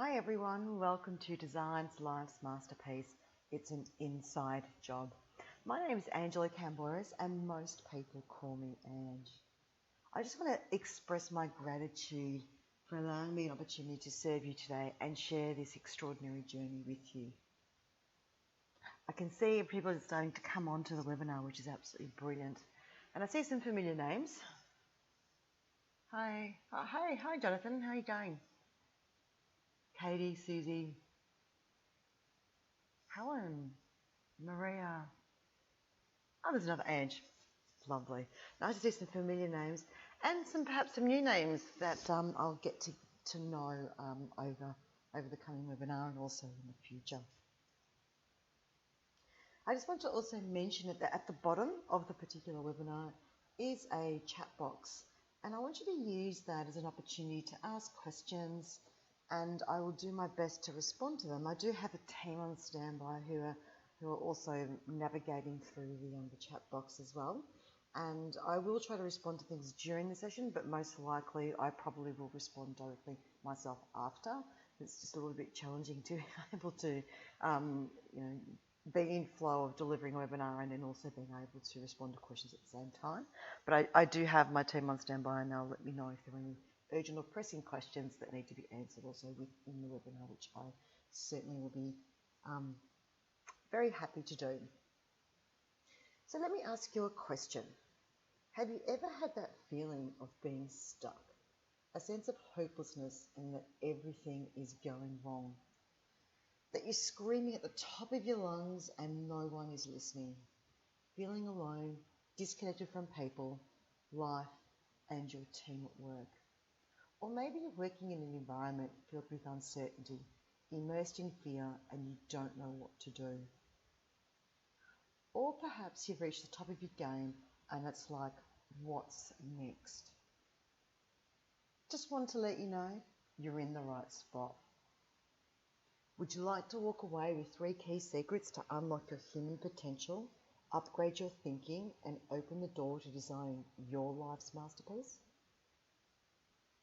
Hi everyone, welcome to Designs Life's Masterpiece. It's an inside job. My name is Angela Camboris and most people call me Ange. I just want to express my gratitude for allowing me an opportunity to serve you today and share this extraordinary journey with you. I can see people are starting to come onto the webinar, which is absolutely brilliant. And I see some familiar names. Hi, Jonathan, how are you going? Katie, Susie, Helen, Maria. Oh, there's another Ange. Lovely. Nice to see some familiar names and perhaps some new names that I'll get to know over the coming webinar and also in the future. I just want to also mention that at the bottom of the particular webinar is a chat box, and I want you to use that as an opportunity to ask questions, and I will do my best to respond to them. I do have a team on standby who are also navigating through the chat box as well. And I will try to respond to things during the session, but most likely I probably will respond directly myself after. It's just a little bit challenging to be able to, be in flow of delivering a webinar and then also being able to respond to questions at the same time. But I do have my team on standby, and they'll let me know if there are any urgent or pressing questions that need to be answered also within the webinar, which I certainly will be very happy to do. So let me ask you a question. Have you ever had that feeling of being stuck? A sense of hopelessness and that everything is going wrong? That you're screaming at the top of your lungs and no one is listening? Feeling alone, disconnected from people, life and your team at work? Or maybe you're working in an environment filled with uncertainty, immersed in fear, and you don't know what to do. Or perhaps you've reached the top of your game and it's like, what's next? Just want to let you know you're in the right spot. Would you like to walk away with 3 key secrets to unlock your human potential, upgrade your thinking, and open the door to designing your life's masterpiece?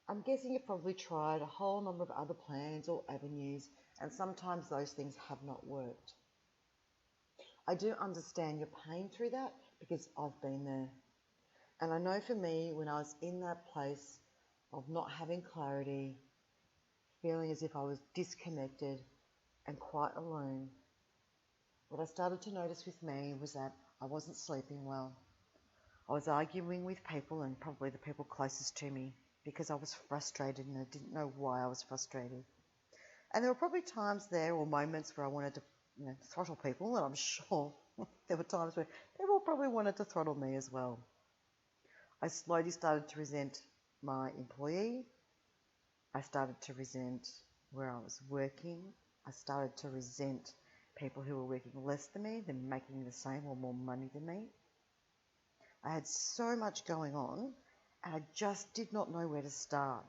I'm guessing you've probably tried a whole number of other plans or avenues, and sometimes those things have not worked. I do understand your pain through that because I've been there. And I know for me, when I was in that place of not having clarity, feeling as if I was disconnected and quite alone, what I started to notice with me was that I wasn't sleeping well. I was arguing with people, and probably the people closest to me, because I was frustrated and I didn't know why I was frustrated. And there were probably times there or moments where I wanted to throttle people, and I'm sure there were times where people probably wanted to throttle me as well. I slowly started to resent my employee. I started to resent where I was working. I started to resent people who were working less than me, than making the same or more money than me. I had so much going on, and I just did not know where to start.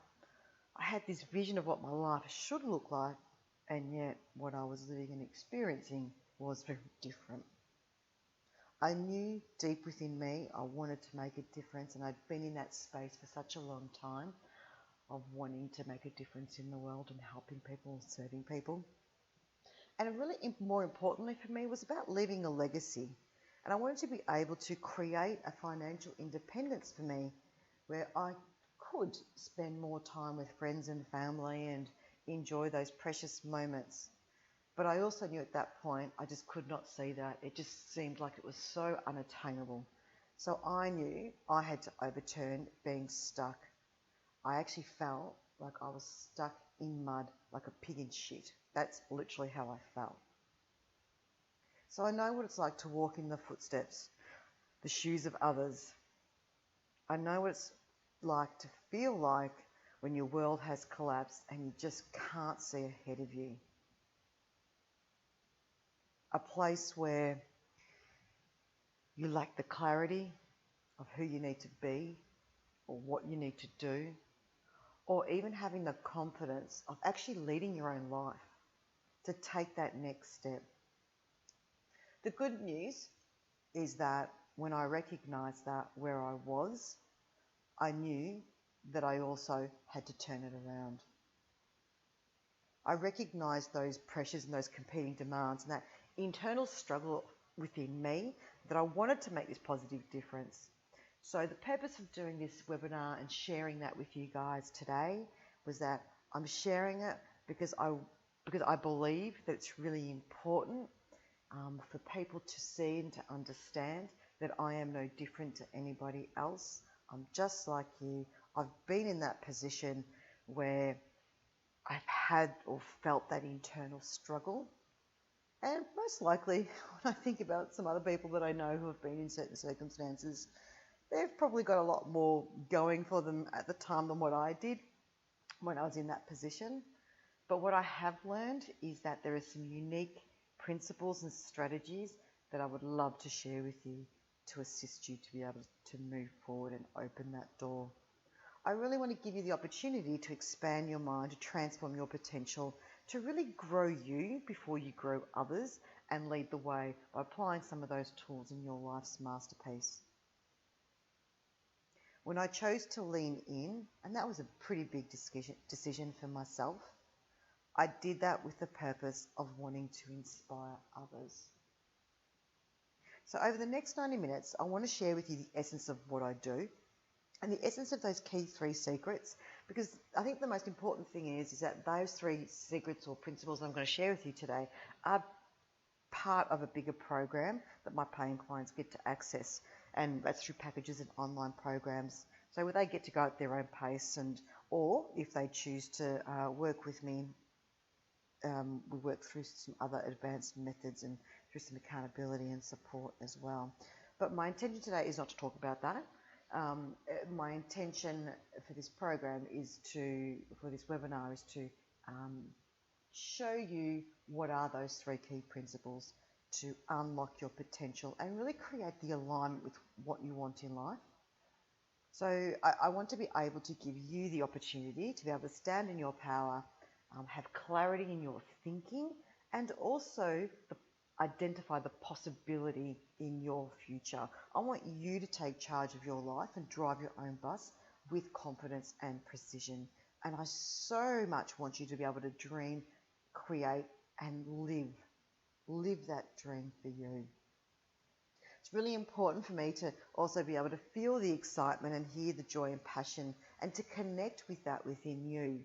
I had this vision of what my life should look like, and yet what I was living and experiencing was very different. I knew deep within me I wanted to make a difference, and I'd been in that space for such a long time of wanting to make a difference in the world and helping people, serving people. And really more importantly for me was about leaving a legacy. And I wanted to be able to create a financial independence for me where I could spend more time with friends and family and enjoy those precious moments. But I also knew at that point I just could not see that. It just seemed like it was so unattainable. So I knew I had to overturn being stuck. I actually felt like I was stuck in mud, like a pig in shit. That's literally how I felt. So I know what it's like to walk in the footsteps, the shoes of others. I know what it's like to feel like when your world has collapsed and you just can't see ahead of you. A place where you lack the clarity of who you need to be or what you need to do, or even having the confidence of actually leading your own life, to take that next step. The good news is that when I recognised that where I was, I knew that I also had to turn it around. I recognised those pressures and those competing demands and that internal struggle within me that I wanted to make this positive difference. So the purpose of doing this webinar and sharing that with you guys today was that I'm sharing it because I believe that it's really important for people to see and to understand that I am no different to anybody else. I'm just like you. I've been in that position where I've had or felt that internal struggle. And most likely, when I think about some other people that I know who have been in certain circumstances, they've probably got a lot more going for them at the time than what I did when I was in that position. But what I have learned is that there are some unique principles and strategies that I would love to share with you to assist you to be able to move forward and open that door. I really want to give you the opportunity to expand your mind, to transform your potential, to really grow you before you grow others and lead the way by applying some of those tools in your life's masterpiece. When I chose to lean in, and that was a pretty big decision for myself, I did that with the purpose of wanting to inspire others. So over the next 90 minutes, I want to share with you the essence of what I do and the essence of those key 3 secrets, because I think the most important thing is that those 3 secrets or principles I'm going to share with you today are part of a bigger program that my paying clients get to access, and that's through packages and online programs. So where they get to go at their own pace, or if they choose to work with me, we work through some other advanced methods and through some accountability and support as well. But my intention today is not to talk about that. My intention for this program for this webinar is to show you what are those 3 key principles to unlock your potential and really create the alignment with what you want in life. So I want to be able to give you the opportunity to be able to stand in your power, have clarity in your thinking, and also identify the possibility in your future. I want you to take charge of your life and drive your own bus with confidence and precision. And I so much want you to be able to dream, create, and live that dream for you. It's really important for me to also be able to feel the excitement and hear the joy and passion and to connect with that within you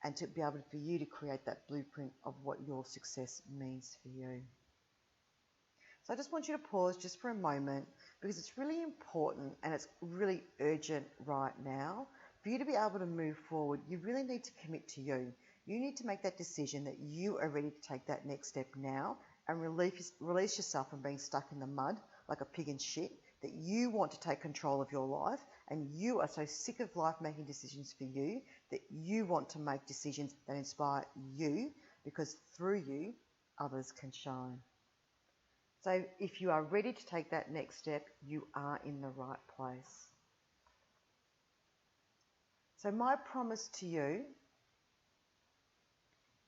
and to be able for you to create that blueprint of what your success means for you. So I just want you to pause just for a moment because it's really important and it's really urgent right now. For you to be able to move forward, you really need to commit to you. You need to make that decision that you are ready to take that next step now and release yourself from being stuck in the mud like a pig in shit, that you want to take control of your life and you are so sick of life making decisions for you that you want to make decisions that inspire you because through you, others can shine. So if you are ready to take that next step, you are in the right place. So my promise to you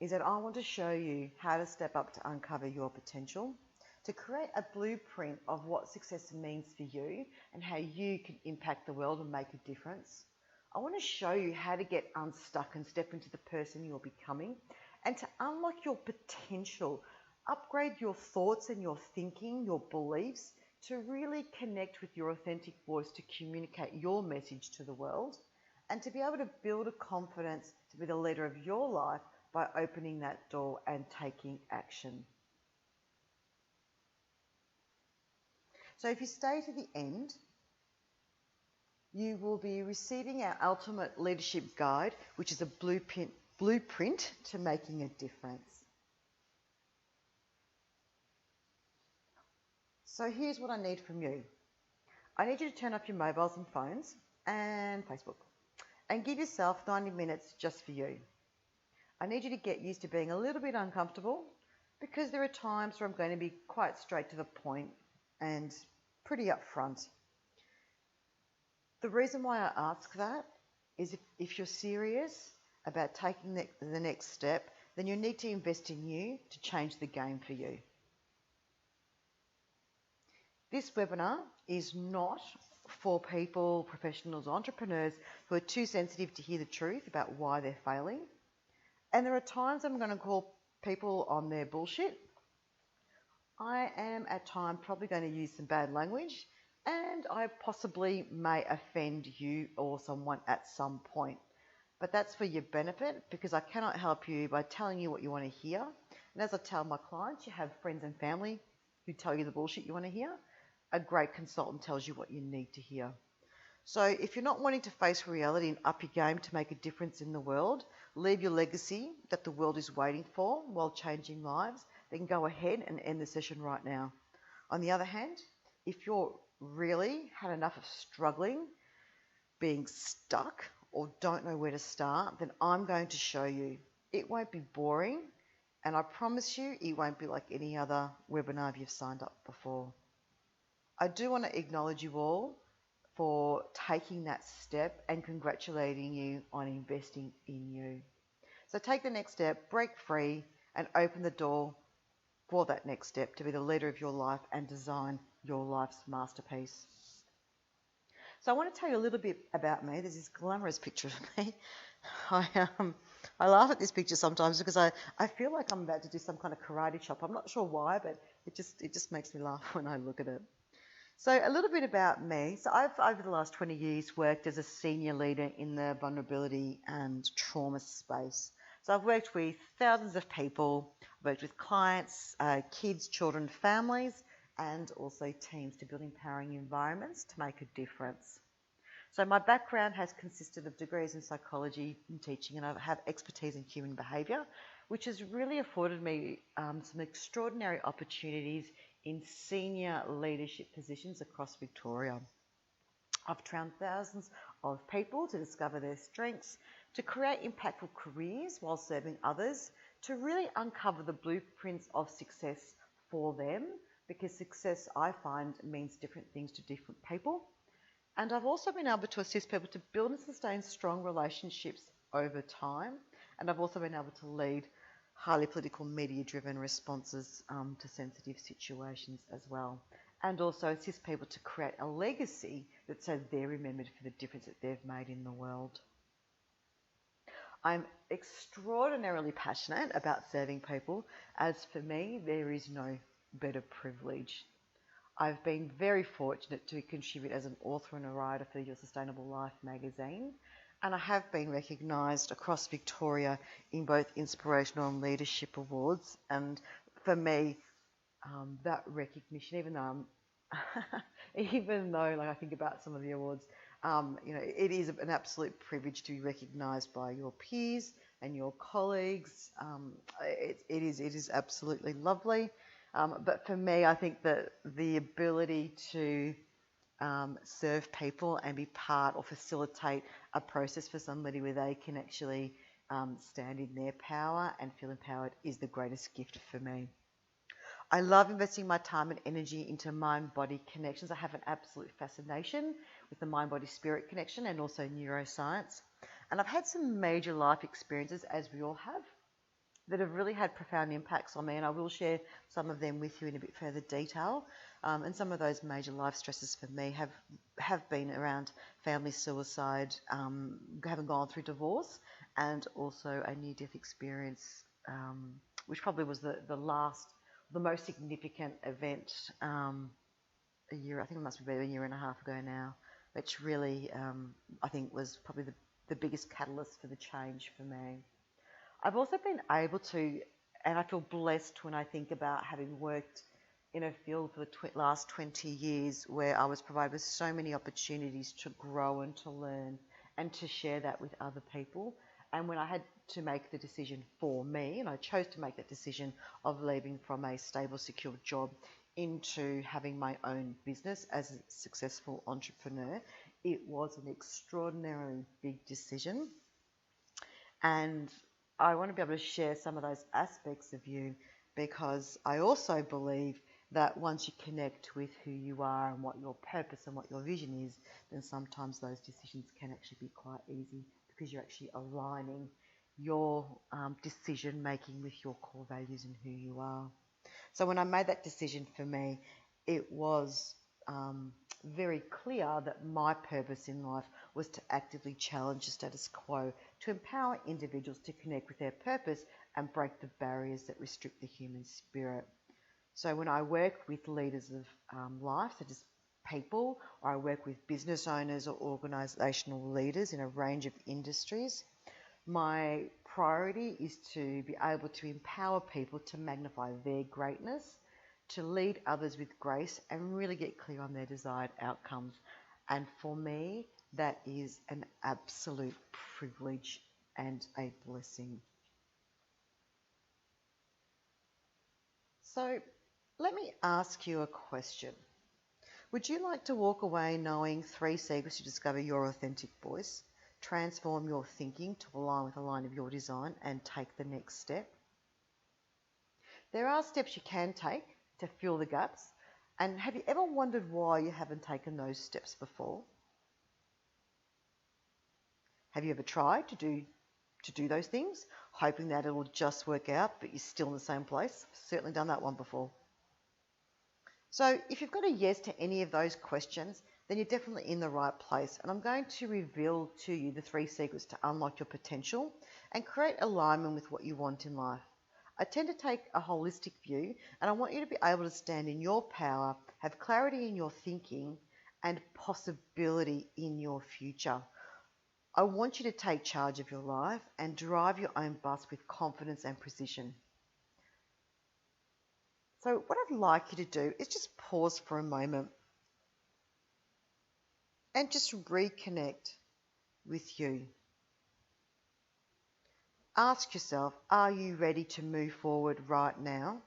is that I want to show you how to step up to uncover your potential, to create a blueprint of what success means for you and how you can impact the world and make a difference. I want to show you how to get unstuck and step into the person you're becoming and to unlock your potential, upgrade your thoughts and your thinking, your beliefs, to really connect with your authentic voice to communicate your message to the world and to be able to build a confidence to be the leader of your life by opening that door and taking action. So if you stay to the end, you will be receiving our ultimate leadership guide, which is a blueprint to making a difference. So here's what I need from you. I need you to turn off your mobiles and phones and Facebook and give yourself 90 minutes just for you. I need you to get used to being a little bit uncomfortable because there are times where I'm going to be quite straight to the point and pretty upfront. The reason why I ask that is if you're serious about taking the next step, then you need to invest in you to change the game for you. This webinar is not for people, professionals, entrepreneurs who are too sensitive to hear the truth about why they're failing. And there are times I'm going to call people on their bullshit. I am at times probably going to use some bad language, and I possibly may offend you or someone at some point. But that's for your benefit, because I cannot help you by telling you what you want to hear. And as I tell my clients, you have friends and family who tell you the bullshit you want to hear. A great consultant tells you what you need to hear. So if you're not wanting to face reality and up your game to make a difference in the world, leave your legacy that the world is waiting for while changing lives, then go ahead and end the session right now. On the other hand, if you're really had enough of struggling, being stuck, or don't know where to start, then I'm going to show you. It won't be boring, and I promise you it won't be like any other webinar you've signed up before. I do want to acknowledge you all for taking that step and congratulating you on investing in you. So take the next step, break free, and open the door for that next step to be the leader of your life and design your life's masterpiece. So I want to tell you a little bit about me. There's this glamorous picture of me. I laugh at this picture sometimes because I feel like I'm about to do some kind of karate chop. I'm not sure why, but it just makes me laugh when I look at it. So a little bit about me. So I've, over the last 20 years, worked as a senior leader in the vulnerability and trauma space. So I've worked with thousands of people, I've worked with clients, kids, children, families, and also teams to build empowering environments to make a difference. So my background has consisted of degrees in psychology and teaching, and I have expertise in human behaviour, which has really afforded me some extraordinary opportunities in senior leadership positions across Victoria. I've trained thousands of people to discover their strengths, to create impactful careers while serving others, to really uncover the blueprints of success for them, because success, I find, means different things to different people. And I've also been able to assist people to build and sustain strong relationships over time. And I've also been able to lead highly political, media-driven responses to sensitive situations as well. And also assist people to create a legacy that so they're remembered for the difference that they've made in the world. I'm extraordinarily passionate about serving people, as for me, there is no better privilege. I've been very fortunate to contribute as an author and a writer for Your Sustainable Life magazine, and I have been recognised across Victoria in both inspirational and leadership awards. And for me, that recognition, even though like I think about some of the awards, it is an absolute privilege to be recognised by your peers and your colleagues. It is absolutely lovely. But for me, I think that the ability to serve people and be part or facilitate a process for somebody where they can actually stand in their power and feel empowered is the greatest gift for me. I love investing my time and energy into mind-body connections. I have an absolute fascination with the mind-body-spirit connection and also neuroscience. And I've had some major life experiences, as we all have, that have really had profound impacts on me, and I will share some of them with you in a bit further detail. And some of those major life stresses for me have been around family suicide, having gone through divorce, and also a near-death experience, which probably was the most significant event I think it must be a year and a half ago now, which really I think was probably the biggest catalyst for the change for me. I've also been able to, and I feel blessed when I think about having worked in a field for the last 20 years where I was provided with so many opportunities to grow and to learn and to share that with other people. And when I had to make the decision for me, and I chose to make that decision of leaving from a stable, secure job into having my own business as a successful entrepreneur, it was an extraordinarily big decision. And I want to be able to share some of those aspects of you, because I also believe that once you connect with who you are and what your purpose and what your vision is, then sometimes those decisions can actually be quite easy, because you're actually aligning your decision making with your core values and who you are. So when I made that decision for me, it was very clear that my purpose in life was to actively challenge the status quo, to empower individuals to connect with their purpose and break the barriers that restrict the human spirit. So when I work with leaders of life, such as people, or I work with business owners or organisational leaders in a range of industries, my priority is to be able to empower people to magnify their greatness, to lead others with grace and really get clear on their desired outcomes. And for me, that is an absolute privilege and a blessing. So let me ask you a question. Would you like to walk away knowing 3 secrets to discover your authentic voice, transform your thinking to align with the line of your design, and take the next step? There are steps you can take to fill the gaps. And have you ever wondered why you haven't taken those steps before? Have you ever tried to do those things, hoping that it will just work out, but you're still in the same place? I've certainly done that one before. So if you've got a yes to any of those questions, then you're definitely in the right place. And I'm going to reveal to you the 3 secrets to unlock your potential and create alignment with what you want in life. I tend to take a holistic view, and I want you to be able to stand in your power, have clarity in your thinking, and possibility in your future. I want you to take charge of your life and drive your own bus with confidence and precision. So what I'd like you to do is just pause for a moment and just reconnect with you. Ask yourself, are you ready to move forward right now?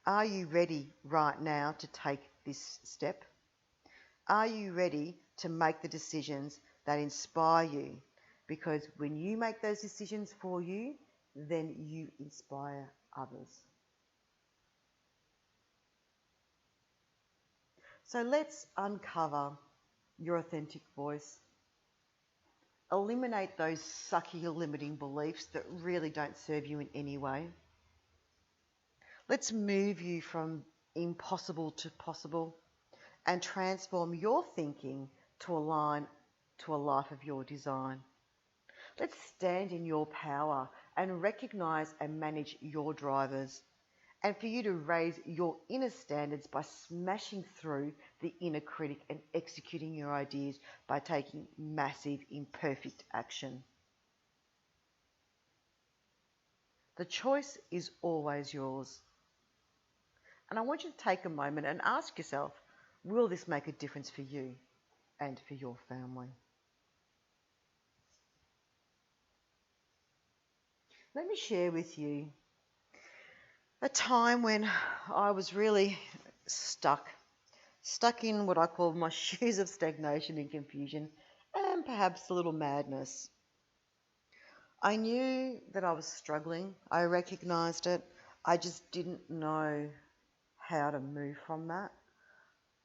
Are you ready right now to take this step? Are you ready to make the decisions that inspire you? Because when you make those decisions for you, then you inspire others. So let's uncover your authentic voice. Eliminate those sucky or limiting beliefs that really don't serve you in any way. Let's move you from impossible to possible and transform your thinking to align to a life of your design. Let's stand in your power and recognise and manage your drivers, and for you to raise your inner standards by smashing through the inner critic and executing your ideas by taking massive imperfect action. The choice is always yours. And I want you to take a moment and ask yourself, will this make a difference for you and for your family? Let me share with you a time when I was really stuck in what I call my shoes of stagnation and confusion and perhaps a little madness. I knew that I was struggling. I recognised it. I just didn't know how to move from that.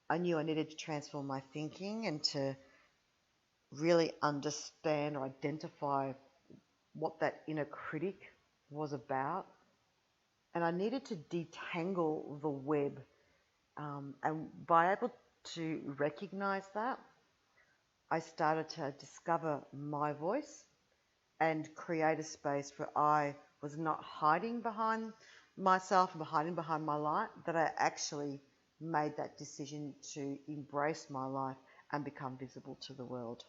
I knew I needed to transform my thinking and to really understand or identify what that inner critic was about. And I needed to detangle the web. And by able to recognise that, I started to discover my voice and create a space where I was not hiding behind myself and hiding behind my light, that I actually made that decision to embrace my life and become visible to the world.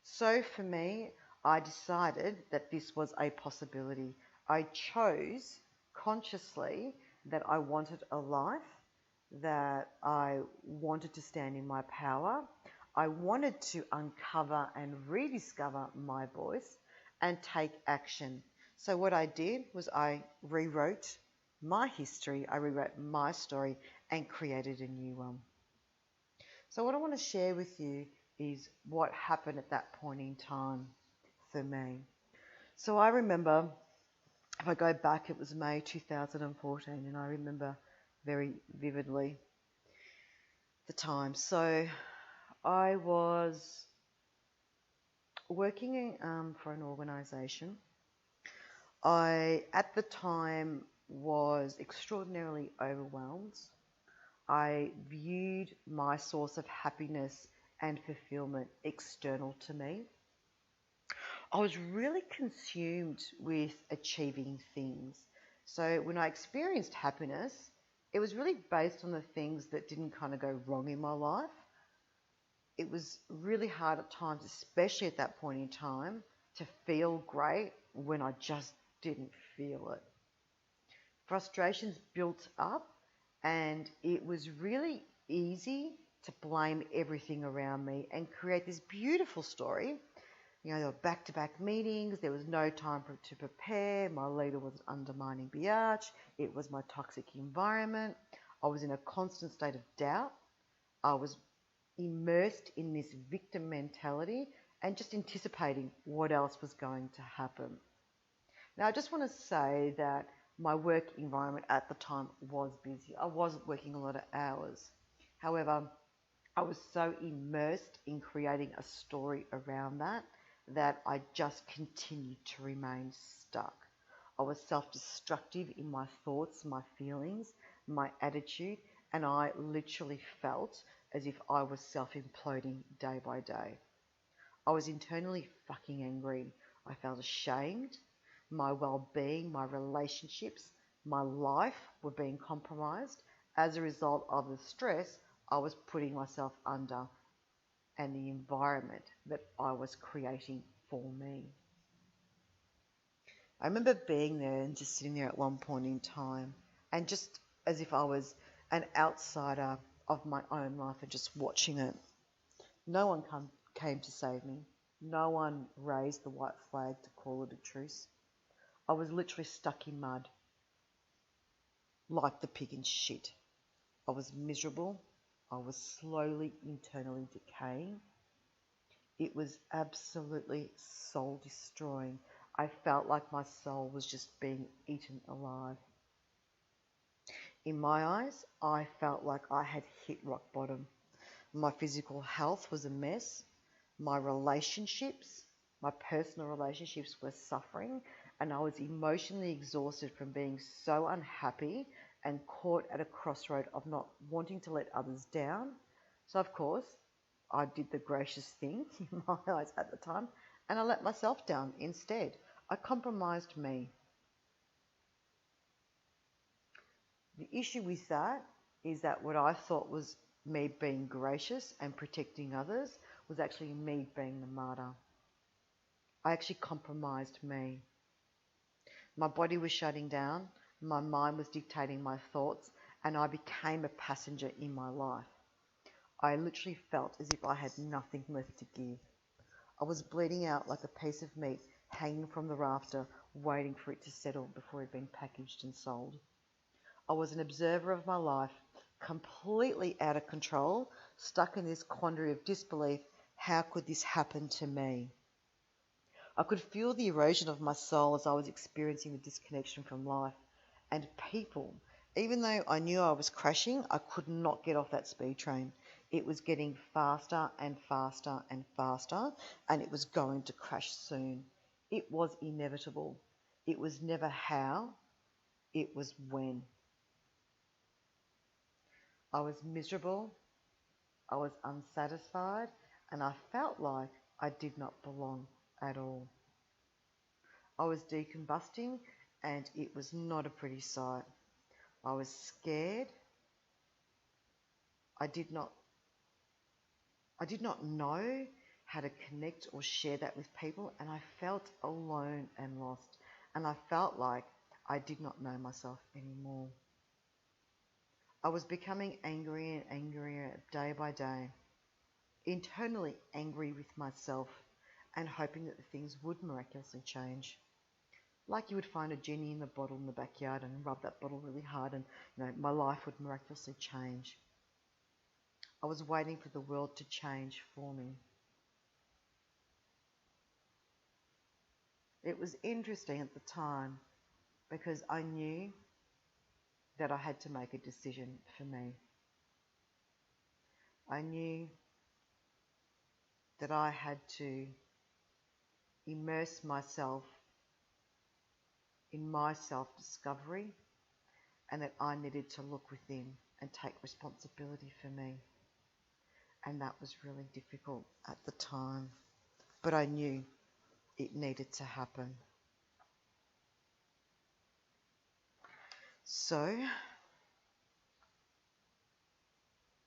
So for me, I decided that this was a possibility. I chose consciously that I wanted a life, that I wanted to stand in my power. I wanted to uncover and rediscover my voice and take action. So what I did was I rewrote my history, I rewrote my story and created a new one. So what I want to share with you is what happened at that point in time for me. So I remember, if I go back, it was May 2014, and I remember very vividly the time. So I was working for an organisation. I, at the time, was extraordinarily overwhelmed. I viewed my source of happiness and fulfillment external to me. I was really consumed with achieving things. So when I experienced happiness, it was really based on the things that didn't kind of go wrong in my life. It was really hard at times, especially at that point in time, to feel great when I just didn't feel it. Frustrations built up, and it was really easy to blame everything around me and create this beautiful story. There were back-to-back meetings. There was no time to prepare. My leader was undermining Biatch. It was my toxic environment. I was in a constant state of doubt. I was immersed in this victim mentality and just anticipating what else was going to happen. Now, I just want to say that my work environment at the time was busy. I wasn't working a lot of hours. However, I was so immersed in creating a story around that I just continued to remain stuck. I was self-destructive in my thoughts, my feelings, my attitude, and I literally felt as if I was self-imploding day by day. I was internally fucking angry. I felt ashamed. My well-being, my relationships, my life were being compromised as a result of the stress I was putting myself under and the environment that I was creating for me. I remember being there and just sitting there at one point in time and just as if I was an outsider of my own life and just watching it. No one came to save me. No one raised the white flag to call it a truce. I was literally stuck in mud, like the pig in shit. I was miserable. I was slowly internally decaying. It was absolutely soul destroying. I felt like my soul was just being eaten alive. In my eyes, I felt like I had hit rock bottom. My physical health was a mess. My relationships, my personal relationships were suffering, and I was emotionally exhausted from being so unhappy and caught at a crossroad of not wanting to let others down. So, of course, I did the gracious thing in my eyes at the time, and I let myself down instead. I compromised me. The issue with that is that what I thought was me being gracious and protecting others was actually me being the martyr. I actually compromised me. My body was shutting down, my mind was dictating my thoughts, and I became a passenger in my life. I literally felt as if I had nothing left to give. I was bleeding out like a piece of meat hanging from the rafter, waiting for it to settle before it had been packaged and sold. I was an observer of my life, completely out of control, stuck in this quandary of disbelief. How could this happen to me? I could feel the erosion of my soul as I was experiencing the disconnection from life and people. Even though I knew I was crashing, I could not get off that speed train. It was getting faster and faster and faster, and it was going to crash soon. It was inevitable. It was never how, it was when. I was miserable, I was unsatisfied, and I felt like I did not belong at all. I was decombusting, and it was not a pretty sight. I was scared. I did not know how to connect or share that with people, and I felt alone and lost, and I felt like I did not know myself anymore. I was becoming angrier and angrier day by day, internally angry with myself and hoping that the things would miraculously change. Like you would find a genie in the bottle in the backyard and rub that bottle really hard and my life would miraculously change. I was waiting for the world to change for me. It was interesting at the time because I knew that I had to make a decision for me. I knew that I had to immerse myself in my self-discovery and that I needed to look within. and take responsibility for me. And that was really difficult at the time, but I knew it needed to happen. So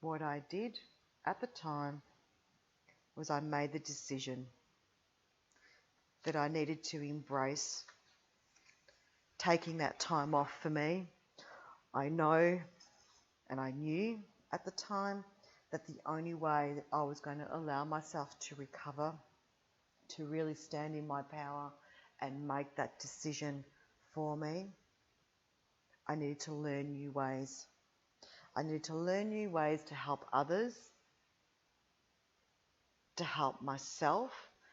what I did at the time was I made the decision that I needed to embrace taking that time off for me. I know and I knew at the time that the only way that I was going to allow myself to recover, to really stand in my power and make that decision for me, I needed to learn new ways. I needed to learn new ways to help others, to help myself,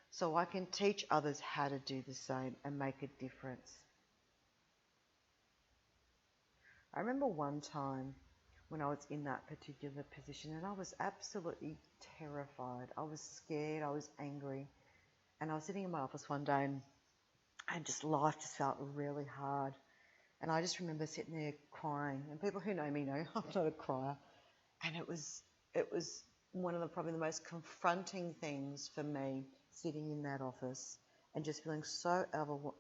so I can teach others how to do the same and make a difference. I remember one time when I was in that particular position and I was absolutely terrified. I was scared, I was angry, and I was sitting in my office one day and just life just felt really hard. And I just remember sitting there crying, and people who know me know I'm not a crier. And it was one of probably the most confronting things for me, sitting in that office and just feeling so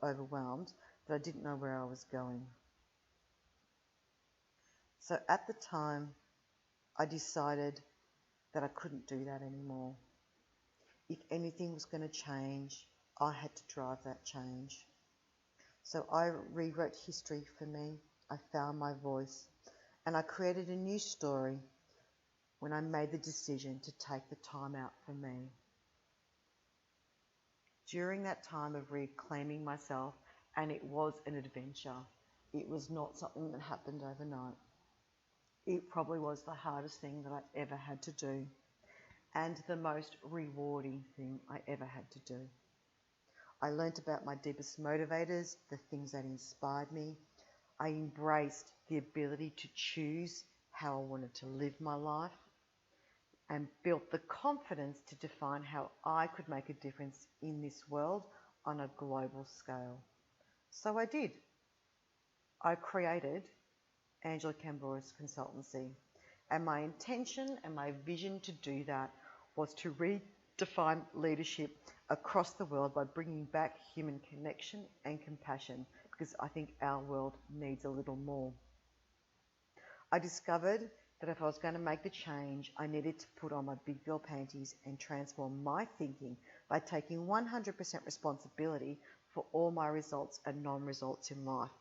overwhelmed that I didn't know where I was going. So at the time, I decided that I couldn't do that anymore. If anything was going to change, I had to drive that change. So I rewrote history for me. I found my voice, and I created a new story when I made the decision to take the time out for me. During that time of reclaiming myself, and it was an adventure, it was not something that happened overnight. It probably was the hardest thing that I ever had to do, and the most rewarding thing I ever had to do. I learnt about my deepest motivators, the things that inspired me. I embraced the ability to choose how I wanted to live my life, and built the confidence to define how I could make a difference in this world on a global scale. So I did. I created Angela Kambouris Consultancy, and my intention and my vision to do that was to redefine leadership across the world by bringing back human connection and compassion, because I think our world needs a little more. I discovered that if I was going to make the change, I needed to put on my big girl panties and transform my thinking by taking 100% responsibility for all my results and non-results in life.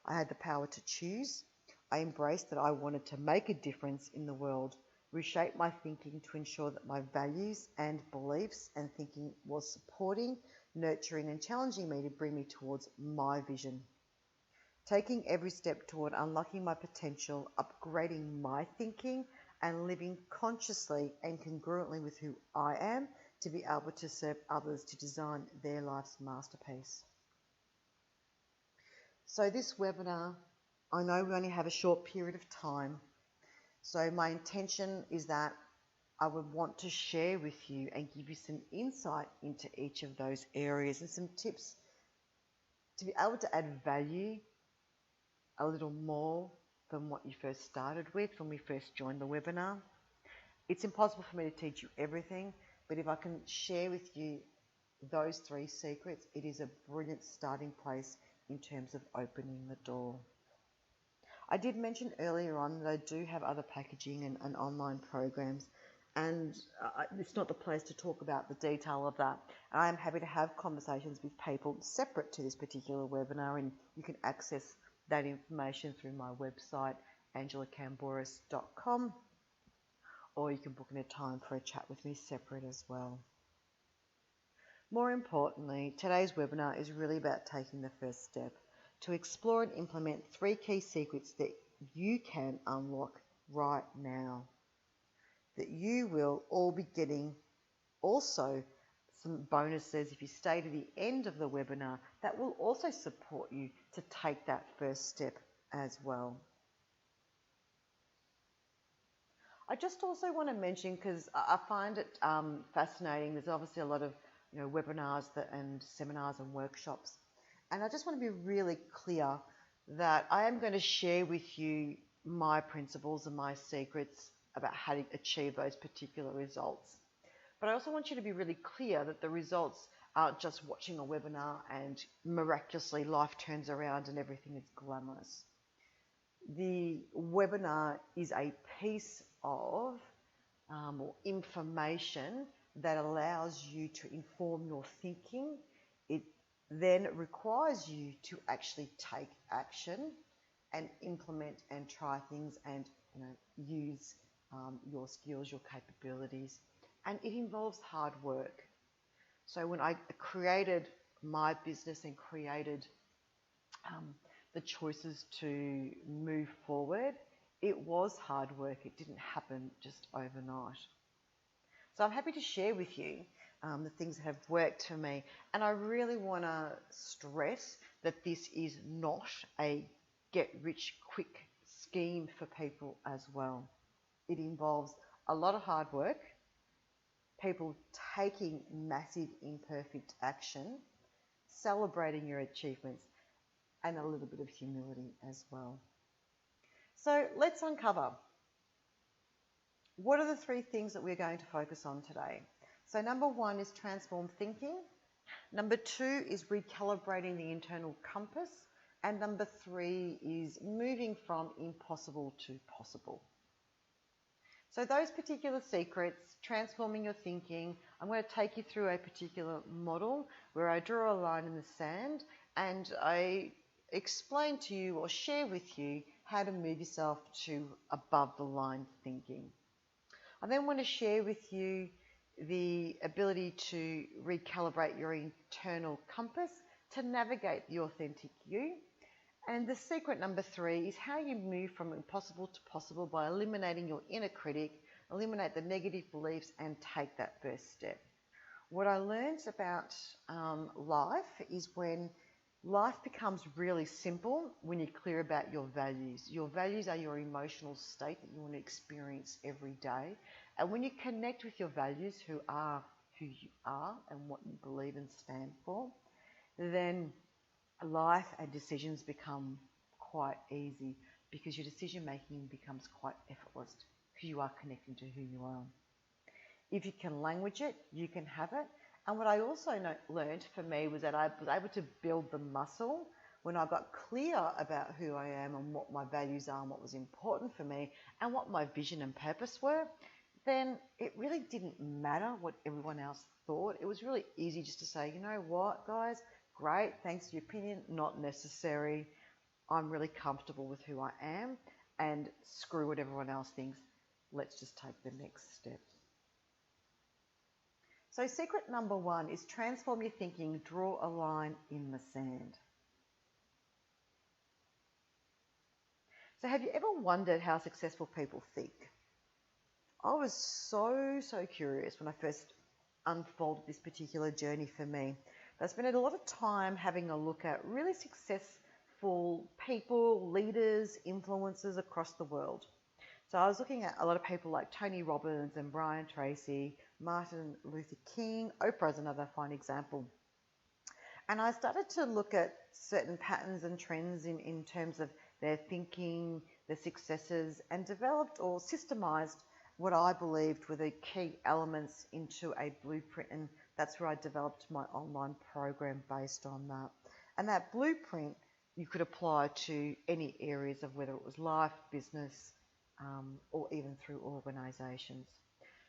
I had the power to choose. I embraced that I wanted to make a difference in the world, reshape my thinking to ensure that my values and beliefs and thinking was supporting, nurturing and challenging me to bring me towards my vision. Taking every step toward unlocking my potential, upgrading my thinking, and living consciously and congruently with who I am to be able to serve others to design their life's masterpiece. So this webinar, I know we only have a short period of time, so my intention is that I would want to share with you and give you some insight into each of those areas and some tips to be able to add value a little more than what you first started with when we first joined the webinar. It's impossible for me to teach you everything, but if I can share with you those 3 secrets, it is a brilliant starting place in terms of opening the door. I did mention earlier on that I do have other packaging and online programs, and it's not the place to talk about the detail of that. I am happy to have conversations with people separate to this particular webinar, and you can access that information through my website, angelakambouris.com, or you can book in a time for a chat with me separate as well. More importantly, today's webinar is really about taking the first step to explore and implement 3 key secrets that you can unlock right now, that you will all be getting also some bonuses if you stay to the end of the webinar that will also support you to take that first step as well. I just also want to mention, because I find it fascinating, there's obviously a lot of webinars and seminars and workshops, and I just want to be really clear that I am going to share with you my principles and my secrets about how to achieve those particular results. But I also want you to be really clear that the results aren't just watching a webinar and miraculously life turns around and everything is glamorous. The webinar is a piece of or information that allows you to inform your thinking. It then requires you to actually take action and implement and try things and use your skills, your capabilities. And it involves hard work. So when I created my business and created the choices to move forward, it was hard work. It didn't happen just overnight. So I'm happy to share with you the things that have worked for me. And I really want to stress that this is not a get-rich-quick scheme for people as well. It involves a lot of hard work, people taking massive imperfect action, celebrating your achievements, and a little bit of humility as well. So let's uncover, what are the 3 things that we're going to focus on today? So number 1 is transform thinking. Number 2 is recalibrating the internal compass. And number 3 is moving from impossible to possible. So those particular secrets, transforming your thinking, I'm going to take you through a particular model where I draw a line in the sand and I explain to you or share with you how to move yourself to above the line thinking. I then want to share with you the ability to recalibrate your internal compass to navigate the authentic you. And the secret number 3 is how you move from impossible to possible by eliminating your inner critic, eliminate the negative beliefs and take that first step. What I learned about life is when life becomes really simple when you're clear about your values. Your values are your emotional state that you want to experience every day. And when you connect with your values, who you are and what you believe and stand for, then life and decisions become quite easy because your decision making becomes quite effortless because you are connecting to who you are. If you can language it, you can have it. And what I also learned for me was that I was able to build the muscle when I got clear about who I am and what my values are and what was important for me and what my vision and purpose were. Then it really didn't matter what everyone else thought. It was really easy just to say, you know what, guys, great, thanks for your opinion, not necessary. I'm really comfortable with who I am and screw what everyone else thinks. Let's just take the next step. So secret number 1 is transform your thinking, draw a line in the sand. So have you ever wondered how successful people think? I was so curious when I first unfolded this particular journey for me. I spent a lot of time having a look at really successful people, leaders, influencers across the world. So I was looking at a lot of people like Tony Robbins and Brian Tracy, Martin Luther King, Oprah is another fine example. And I started to look at certain patterns and trends in terms of their thinking, their successes, and developed or systemized what I believed were the key elements into a blueprint, and that's where I developed my online program based on that. And that blueprint you could apply to any areas of whether it was life, business, or even through organisations.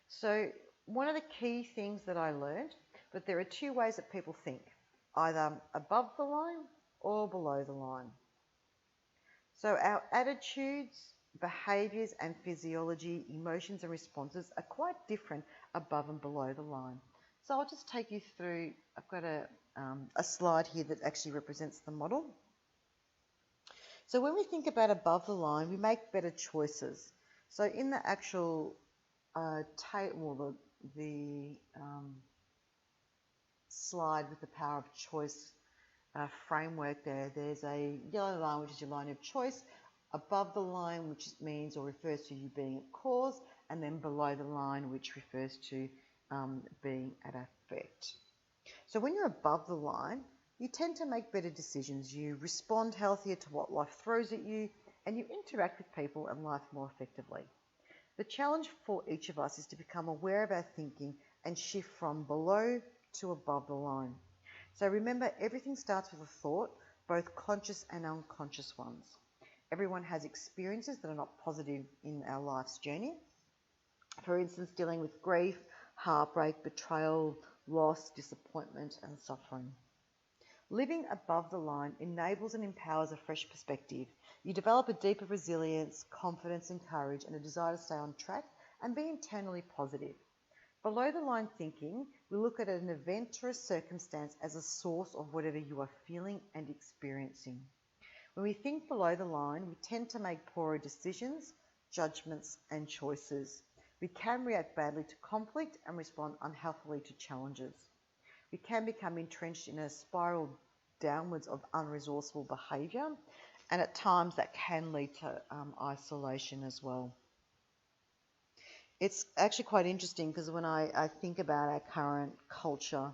So one of the key things that I learned, that there are 2 ways that people think, either above the line or below the line. So our attitudes, behaviours and physiology, emotions and responses are quite different above and below the line. So I'll just take you through, I've got a slide here that actually represents the model. So when we think about above the line, we make better choices. So in the actual table, the slide with the power of choice framework there's a yellow line, which is your line of choice, above the line, which means or refers to you being at cause, and then below the line, which refers to being at effect. So when you're above the line, you tend to make better decisions. You respond healthier to what life throws at you. and you interact with people and life more effectively. The challenge for each of us is to become aware of our thinking and shift from below to above the line. So remember, everything starts with a thought, both conscious and unconscious ones. Everyone has experiences that are not positive in our life's journey. For instance, dealing with grief, heartbreak, betrayal, loss, disappointment, and suffering. Living above the line enables and empowers a fresh perspective. You develop a deeper resilience, confidence and courage, and a desire to stay on track and be internally positive. Below the line thinking, we look at an event or a circumstance as a source of whatever you are feeling and experiencing. When we think below the line, we tend to make poorer decisions, judgments, and choices. We can react badly to conflict and respond unhealthily to challenges. We can become entrenched in a spiral downwards of unresourceful behaviour, and at times that can lead to isolation as well. It's actually quite interesting because when I think about our current culture,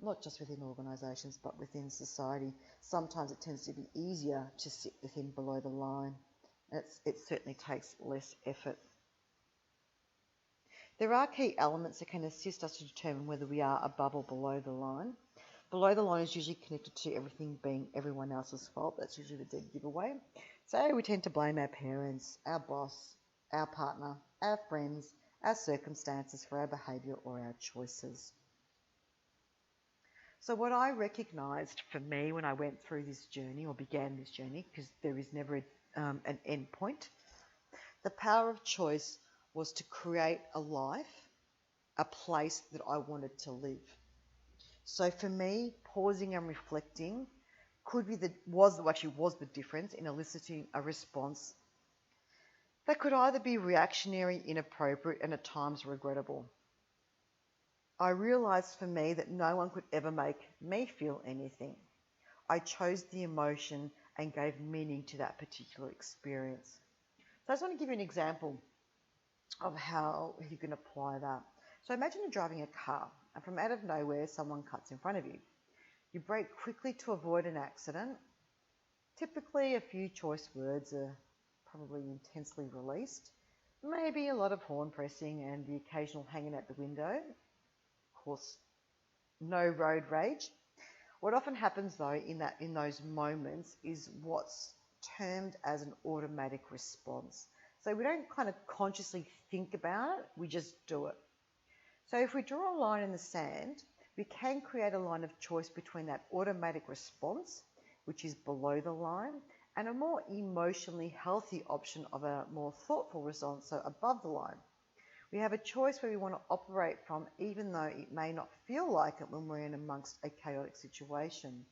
not just within organisations but within society, sometimes it tends to be easier to sit within below the line. It certainly takes less effort. There are key elements that can assist us to determine whether we are above or below the line. Below the line is usually connected to everything being everyone else's fault. That's usually the dead giveaway. So we tend to blame our parents, our boss, our partner, our friends, our circumstances for our behaviour or our choices. So what I recognised for me when I went through this journey or began this journey, because there is never an end point, the power of choice was to create a life, a place that I wanted to live. So for me, pausing and reflecting was the difference in eliciting a response that could either be reactionary, inappropriate, and at times regrettable. I realised for me that no one could ever make me feel anything. I chose the emotion and gave meaning to that particular experience. So I just want to give you an example of how you can apply that. So imagine you're driving a car and from out of nowhere someone cuts in front of you. You brake quickly to avoid an accident. Typically a few choice words are probably intensely released. Maybe a lot of horn pressing and the occasional hanging out the window. Of course, no road rage. What often happens though in those moments is what's termed as an automatic response. So we don't kind of consciously think about it, we just do it. So if we draw a line in the sand, we can create a line of choice between that automatic response, which is below the line, and a more emotionally healthy option of a more thoughtful response, so above the line. We have a choice where we want to operate from, even though it may not feel like it when we're in amongst a chaotic situation.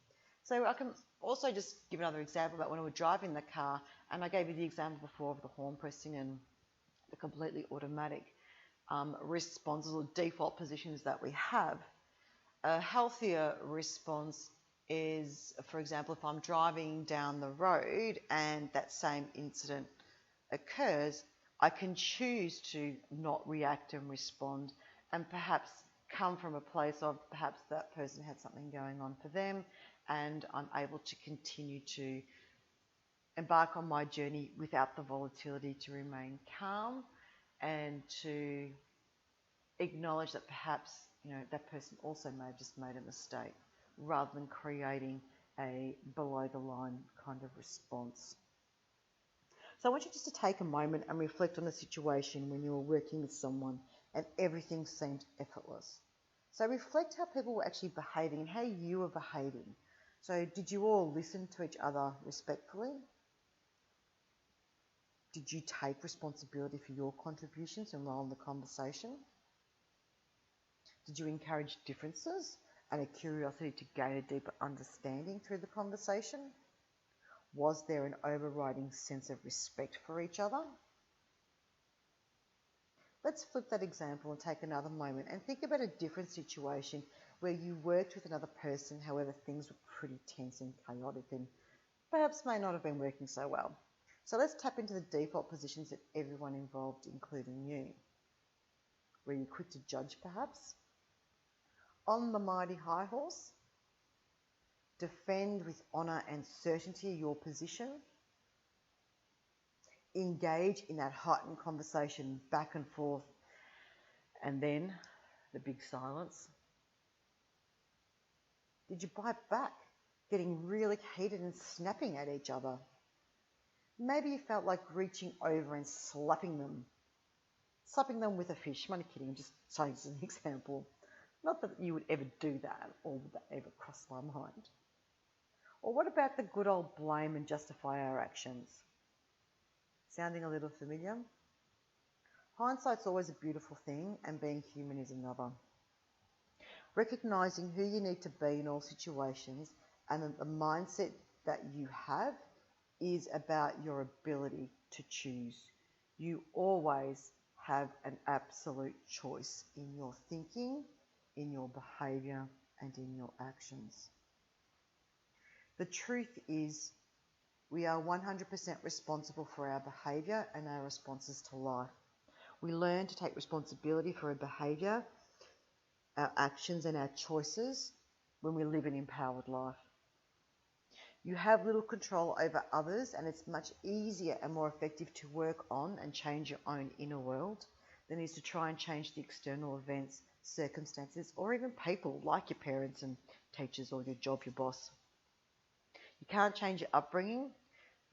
So I can also just give another example about when we were driving the car, and I gave you the example before of the horn pressing and the completely automatic responses or default positions that we have. A healthier response is, for example, if I'm driving down the road and that same incident occurs, I can choose to not react and respond and perhaps come from a place of perhaps that person had something going on for them and I'm able to continue to embark on my journey without the volatility, to remain calm and to acknowledge that perhaps that person also may have just made a mistake rather than creating a below the line kind of response. So I want you just to take a moment and reflect on a situation when you were working with someone and everything seemed effortless. So reflect how people were actually behaving and how you were behaving. So did you all listen to each other respectfully? Did you take responsibility for your contributions and role in the conversation? Did you encourage differences and a curiosity to gain a deeper understanding through the conversation? Was there an overriding sense of respect for each other? Let's flip that example and take another moment and think about a different situation where you worked with another person, however things were pretty tense and chaotic and perhaps may not have been working so well. So let's tap into the default positions that everyone involved, including you. Were you quick to judge perhaps? On the mighty high horse? Defend with honour and certainty your position? engage in that heightened conversation back and forth, and then the big silence. Did you bite back, getting really heated and snapping at each other? Maybe you felt like reaching over and slapping them with a fish. I'm only kidding, I'm just saying as an example. Not that you would ever do that, or would that ever cross my mind. Or what about the good old blame and justify our actions? Sounding a little familiar? Hindsight's always a beautiful thing, and being human is another. Recognising who you need to be in all situations and the mindset that you have is about your ability to choose. You always have an absolute choice in your thinking, in your behaviour, and in your actions. The truth is, we are 100% responsible for our behaviour and our responses to life. We learn to take responsibility for our behaviour, our actions and our choices when we live an empowered life. You have little control over others, and it's much easier and more effective to work on and change your own inner world than it is to try and change the external events, circumstances, or even people like your parents and teachers or your job, your boss. You can't change your upbringing.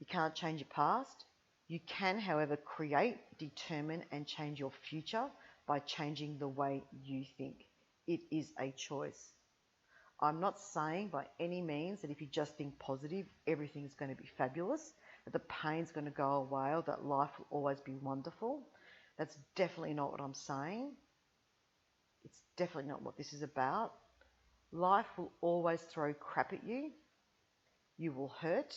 You can't change your past. You can, however, create, determine, and change your future by changing the way you think. It is a choice. I'm not saying by any means that if you just think positive, everything's going to be fabulous, that the pain's going to go away, or that life will always be wonderful. That's definitely not what I'm saying. It's definitely not what this is about. Life will always throw crap at you. You will hurt.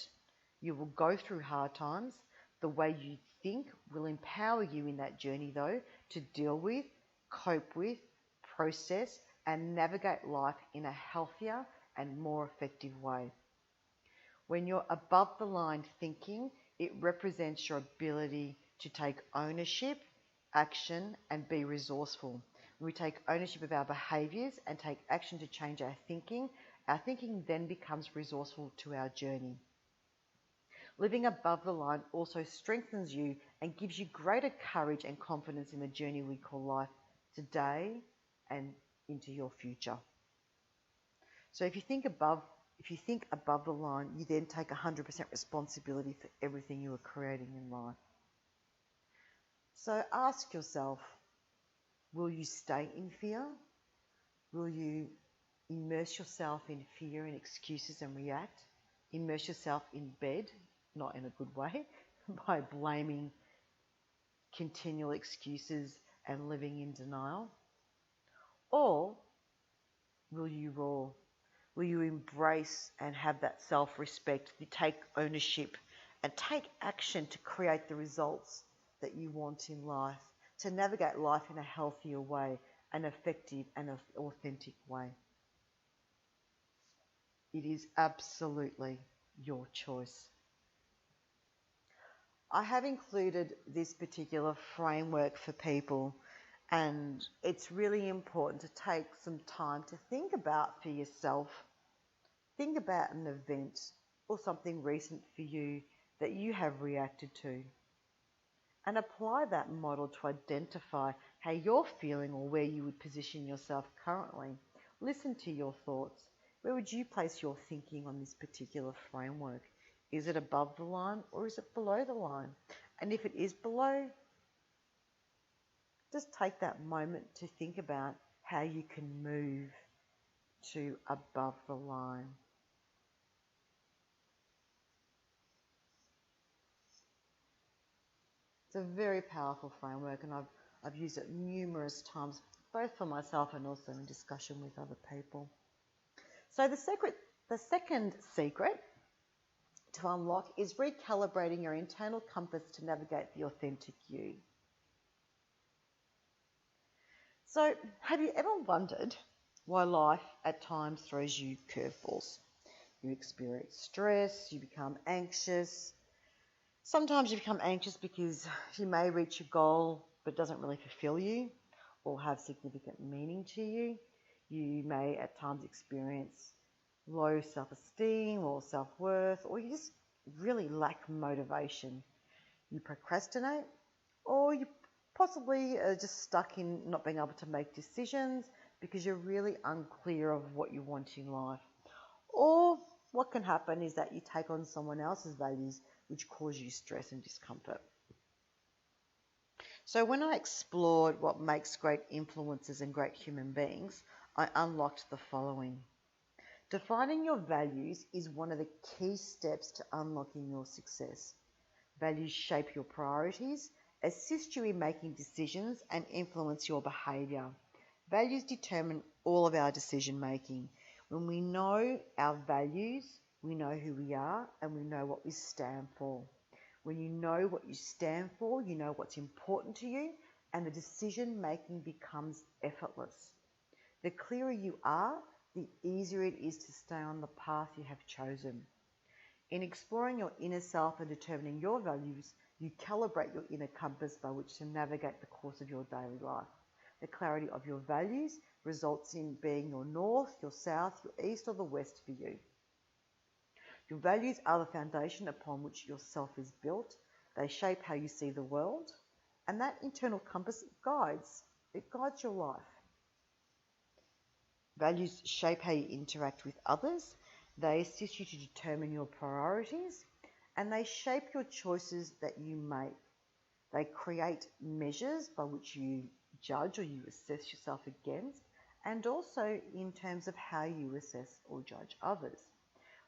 You will go through hard times. The way you think will empower you in that journey, though, to deal with, cope with, process, and navigate life in a healthier and more effective way. When you're above the line thinking, it represents your ability to take ownership, action, and be resourceful. When we take ownership of our behaviours and take action to change our thinking then becomes resourceful to our journey. Living above the line also strengthens you and gives you greater courage and confidence in the journey we call life today and into your future. So if you think above the line, you then take 100% responsibility for everything you are creating in life. So ask yourself, will you stay in fear? Will you immerse yourself in fear and excuses and react? Immerse yourself in bed, not in a good way, by blaming, continual excuses and living in denial? Or will you roar? Will you embrace and have that self-respect, you take ownership and take action to create the results that you want in life, to navigate life in a healthier way, an effective and an authentic way? It is absolutely your choice. I have included this particular framework for people, and it's really important to take some time to think about for yourself. Think about an event or something recent for you that you have reacted to, and apply that model to identify how you're feeling or where you would position yourself currently. Listen to your thoughts. Where would you place your thinking on this particular framework? Is it above the line or is it below the line? And if it is below, just take that moment to think about how you can move to above the line. It's a very powerful framework, and I've used it numerous times, both for myself and also in discussion with other people. So the second secret to unlock is recalibrating your internal compass to navigate the authentic you. So have you ever wondered why life at times throws you curveballs? You experience stress, you become anxious. Sometimes you become anxious because you may reach a goal but it doesn't really fulfill you or have significant meaning to you. You may at times experience low self-esteem or self-worth, or you just really lack motivation you procrastinate, or you possibly are just stuck in not being able to make decisions because you're really unclear of what you want in life. Or what can happen is that you take on someone else's values which cause you stress and discomfort. So when I explored what makes great influencers and great human beings, I unlocked the following. Defining your values is one of the key steps to unlocking your success. Values shape your priorities, assist you in making decisions, and influence your behaviour. Values determine all of our decision making. When we know our values, we know who we are and we know what we stand for. When you know what you stand for, you know what's important to you, and the decision making becomes effortless. The clearer you are, the easier it is to stay on the path you have chosen. In exploring your inner self and determining your values, you calibrate your inner compass by which to navigate the course of your daily life. The clarity of your values results in being your north, your south, your east, or the west for you. Your values are the foundation upon which your self is built. They shape how you see the world, and that internal compass guides your life. Values shape how you interact with others. They assist you to determine your priorities, and they shape your choices that you make. They create measures by which you judge or you assess yourself against, and also in terms of how you assess or judge others.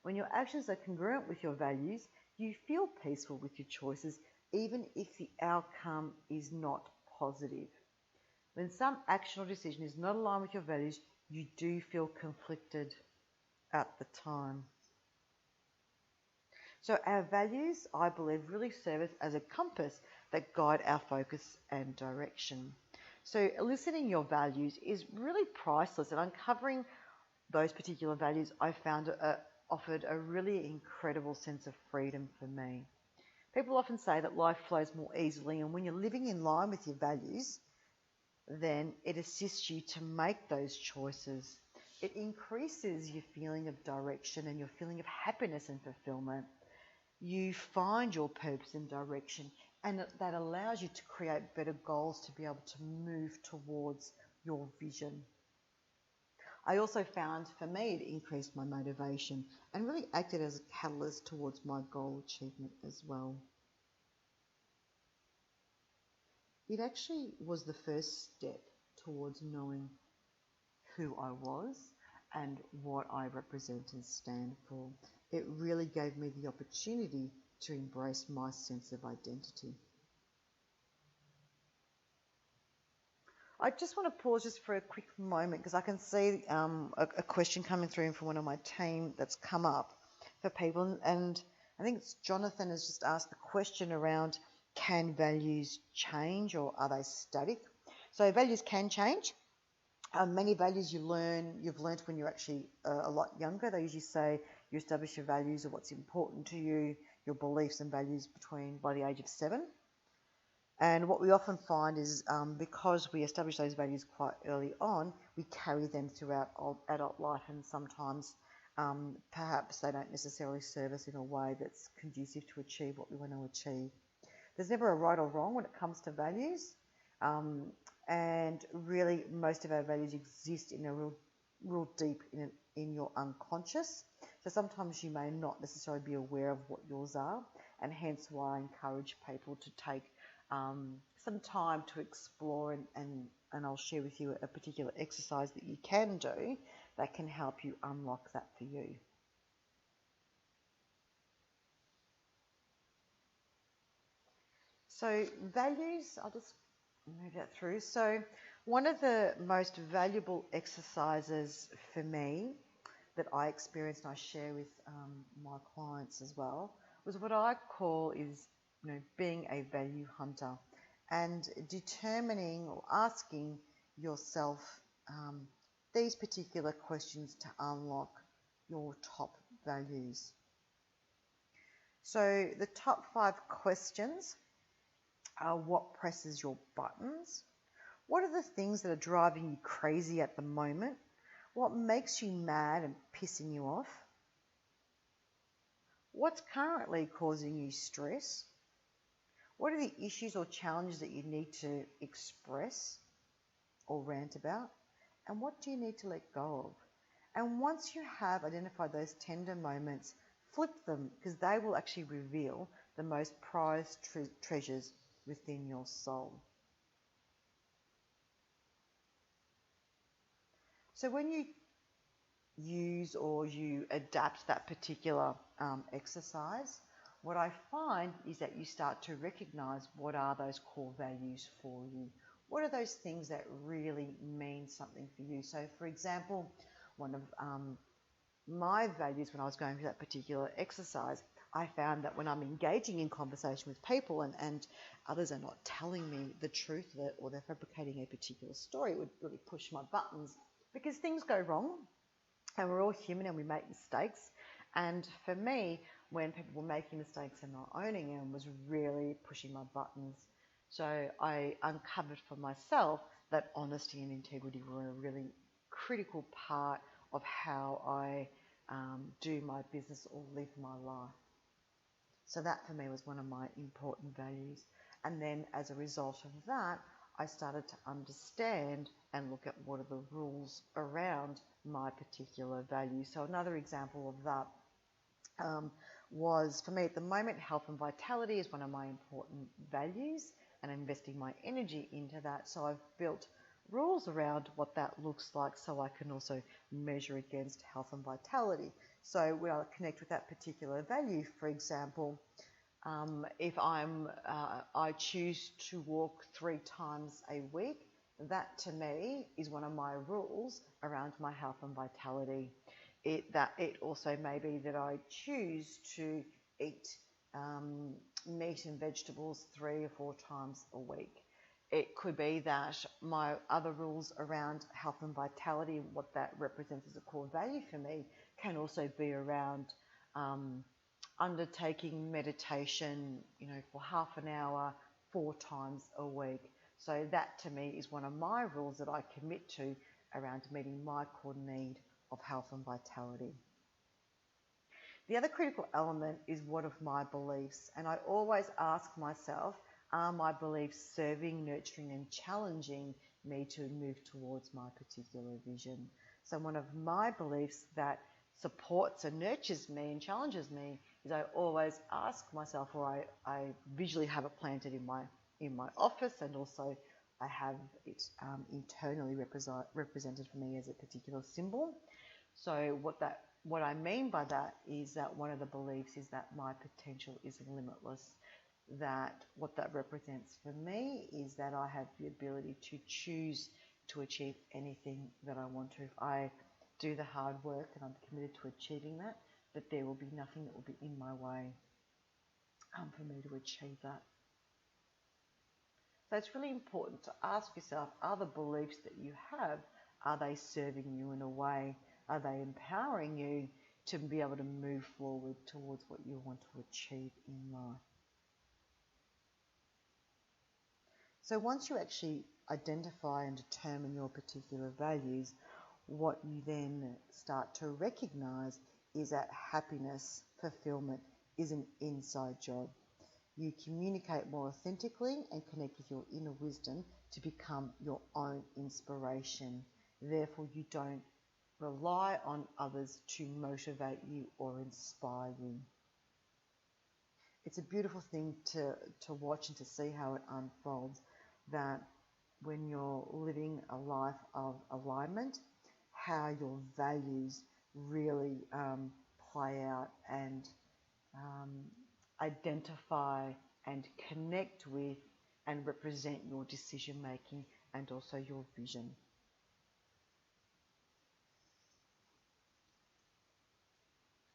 When your actions are congruent with your values, you feel peaceful with your choices, even if the outcome is not positive. When some action or decision is not aligned with your values, you do feel conflicted at the time. So our values, I believe, really serve us as a compass that guide our focus and direction. So eliciting your values is really priceless, and uncovering those particular values I found offered a really incredible sense of freedom for me. People often say that life flows more easily, and when you're living in line with your values, then it assists you to make those choices. It increases your feeling of direction and your feeling of happiness and fulfillment. You find your purpose and direction, and that allows you to create better goals to be able to move towards your vision. I also found, for me, it increased my motivation and really acted as a catalyst towards my goal achievement as well. It actually was the first step towards knowing who I was and what I represent and stand for. It really gave me the opportunity to embrace my sense of identity. I just want to pause just for a quick moment because I can see a question coming through from one of my team that's come up for people, and I think it's Jonathan has just asked the question around, can values change or are they static? So values can change. Many values you've learned when you're actually a lot younger. They usually say you establish your values or what's important to you, your beliefs and values by the age of 7. And what we often find is because we establish those values quite early on, we carry them throughout adult life, and sometimes perhaps they don't necessarily serve us in a way that's conducive to achieve what we want to achieve. There's never a right or wrong when it comes to values, and really most of our values exist in a real deep in your unconscious. So sometimes you may not necessarily be aware of what yours are, and hence why I encourage people to take some time to explore, and I'll share with you a particular exercise that you can do that can help you unlock that for you. So values, I'll just move that through. So one of the most valuable exercises for me that I experienced and I share with my clients as well was what I call is being a value hunter, and determining or asking yourself these particular questions to unlock your top values. So the top 5 questions are: what presses your buttons? What are the things that are driving you crazy at the moment? What makes you mad and pissing you off? What's currently causing you stress? What are the issues or challenges that you need to express or rant about? And what do you need to let go of? And once you have identified those tender moments, flip them, because they will actually reveal the most prized treasures within your soul. So when you use or you adapt that particular exercise, what I find is that you start to recognize what are those core values for you. What are those things that really mean something for you? So, for example, one of my values when I was going through that particular exercise, I found that when I'm engaging in conversation with people and others are not telling me the truth or they're fabricating a particular story, it would really push my buttons because things go wrong and we're all human and we make mistakes. And for me, when people were making mistakes and not owning them was really pushing my buttons. So I uncovered for myself that honesty and integrity were a really critical part of how I do my business or live my life. So that for me was one of my important values. And then as a result of that, I started to understand and look at what are the rules around my particular values. So another example of that was, for me at the moment, health and vitality is one of my important values, and I'm investing my energy into that. So I've built rules around what that looks like so I can also measure against health and vitality. So when I connect with that particular value, for example, if I choose to walk 3 times a week, that to me is one of my rules around my health and vitality. It also may be that I choose to eat meat and vegetables 3 or 4 times a week. It could be that my other rules around health and vitality, what that represents as a core value for me, can also be around undertaking meditation, for half an hour, 4 times a week. So that to me is one of my rules that I commit to around meeting my core need of health and vitality. The other critical element is what of my beliefs, and I always ask myself, are my beliefs serving, nurturing and challenging me to move towards my particular vision? So one of my beliefs that supports and nurtures me and challenges me is I always ask myself, or I visually have it planted in my office, and also I have it internally represented for me as a particular symbol. So what I mean by that is that one of the beliefs is that my potential is limitless. That what that represents for me is that I have the ability to choose to achieve anything that I want to. If I do the hard work and I'm committed to achieving that there will be nothing that will be in my way for me to achieve that. So it's really important to ask yourself, are the beliefs that you have, are they serving you in a way? Are they empowering you to be able to move forward towards what you want to achieve in life? So once you actually identify and determine your particular values, what you then start to recognize is that happiness, fulfillment is an inside job. You communicate more authentically and connect with your inner wisdom to become your own inspiration. Therefore, you don't rely on others to motivate you or inspire you. It's a beautiful thing to watch and to see how it unfolds, that when you're living a life of alignment, how your values really play out and identify and connect with and represent your decision making and also your vision.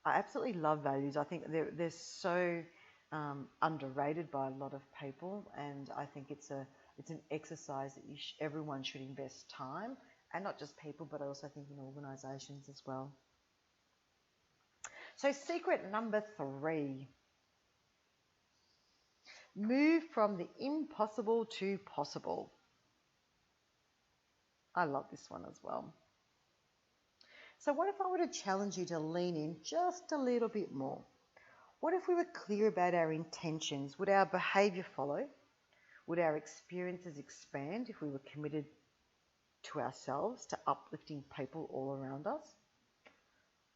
I absolutely love values. I think they're so underrated by a lot of people, and I think it's an exercise that everyone should invest time, and not just people, but I also think in organisations as well. So secret number 3, move from the impossible to possible. I love this one as well. So what if I were to challenge you to lean in just a little bit more? What if we were clear about our intentions? Would our behaviour follow? Would our experiences expand if we were committed to ourselves, to uplifting people all around us?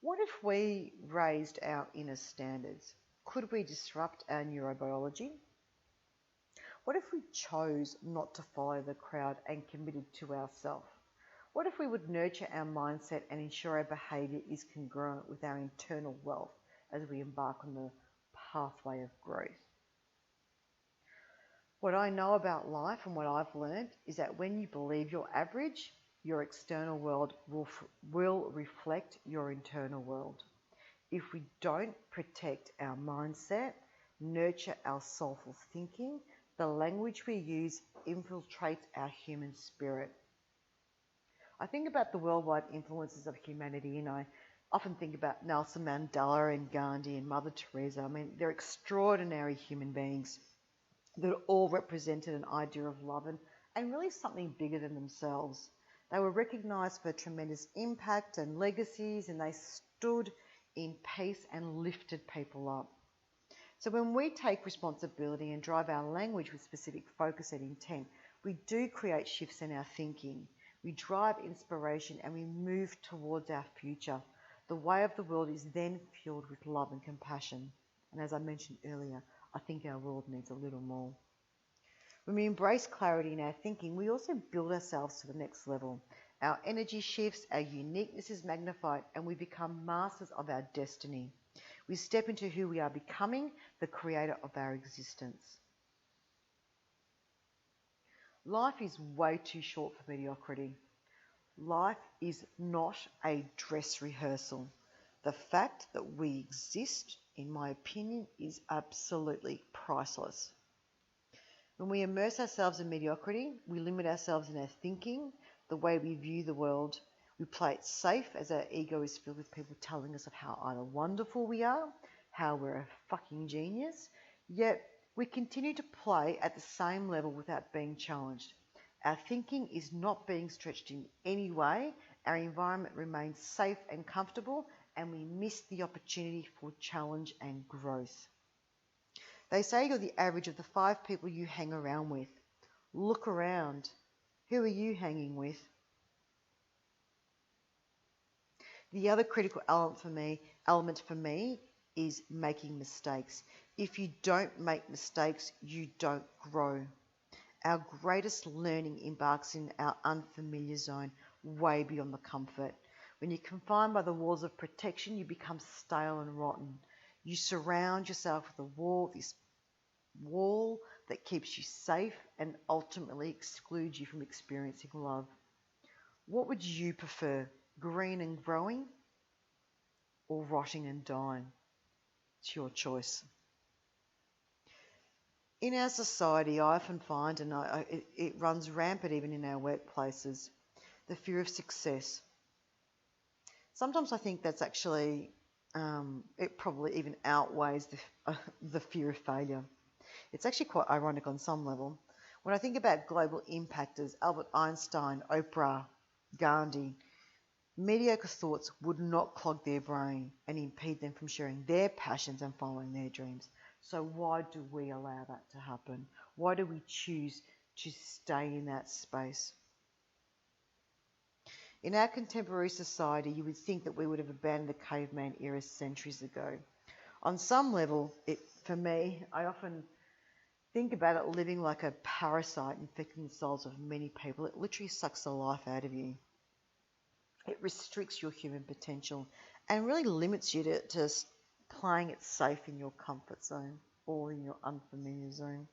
What if we raised our inner standards? Could we disrupt our neurobiology? What if we chose not to follow the crowd and committed to ourselves? What if we would nurture our mindset and ensure our behaviour is congruent with our internal wealth as we embark on the pathway of growth? What I know about life and what I've learned is that when you believe you're average, your external world will reflect your internal world. If we don't protect our mindset, nurture our soulful thinking, the language we use infiltrates our human spirit. I think about the worldwide influences of humanity, and I often think about Nelson Mandela and Gandhi and Mother Teresa. I mean, they're extraordinary human beings that all represented an idea of love and really something bigger than themselves. They were recognised for tremendous impact and legacies, and they stood in peace and lifted people up. So when we take responsibility and drive our language with specific focus and intent, we do create shifts in our thinking. We drive inspiration and we move towards our future. The way of the world is then filled with love and compassion. And as I mentioned earlier, I think our world needs a little more. When we embrace clarity in our thinking, we also build ourselves to the next level. Our energy shifts, our uniqueness is magnified, and we become masters of our destiny. We step into who we are becoming, the creator of our existence. Life is way too short for mediocrity. Life is not a dress rehearsal. The fact that we exist, in my opinion, is absolutely priceless. When we immerse ourselves in mediocrity, we limit ourselves in our thinking, the way we view the world. We play it safe as our ego is filled with people telling us of how either wonderful we are, how we're a fucking genius, yet we continue to play at the same level without being challenged. Our thinking is not being stretched in any way, our environment remains safe and comfortable, and we miss the opportunity for challenge and growth. They say you're the average of the 5 people you hang around with. Look around. Who are you hanging with? The other critical element for me is making mistakes. If you don't make mistakes, you don't grow. Our greatest learning embarks in our unfamiliar zone, way beyond the comfort. When you're confined by the walls of protection, you become stale and rotten. You surround yourself with this wall that keeps you safe and ultimately excludes you from experiencing love. What would you prefer, green and growing or rotting and dying? It's your choice. In our society, I often find, and it runs rampant even in our workplaces, the fear of success. Sometimes I think that's actually, it probably even outweighs the fear of failure. It's actually quite ironic on some level. When I think about global impactors, Albert Einstein, Oprah, Gandhi, mediocre thoughts would not clog their brain and impede them from sharing their passions and following their dreams. So why do we allow that to happen? Why do we choose to stay in that space? In our contemporary society, you would think that we would have abandoned the caveman era centuries ago. On some level, for me, I often think about it living like a parasite infecting the souls of many people. It literally sucks the life out of you. It restricts your human potential and really limits you to playing it safe in your comfort zone or in your unfamiliar zone.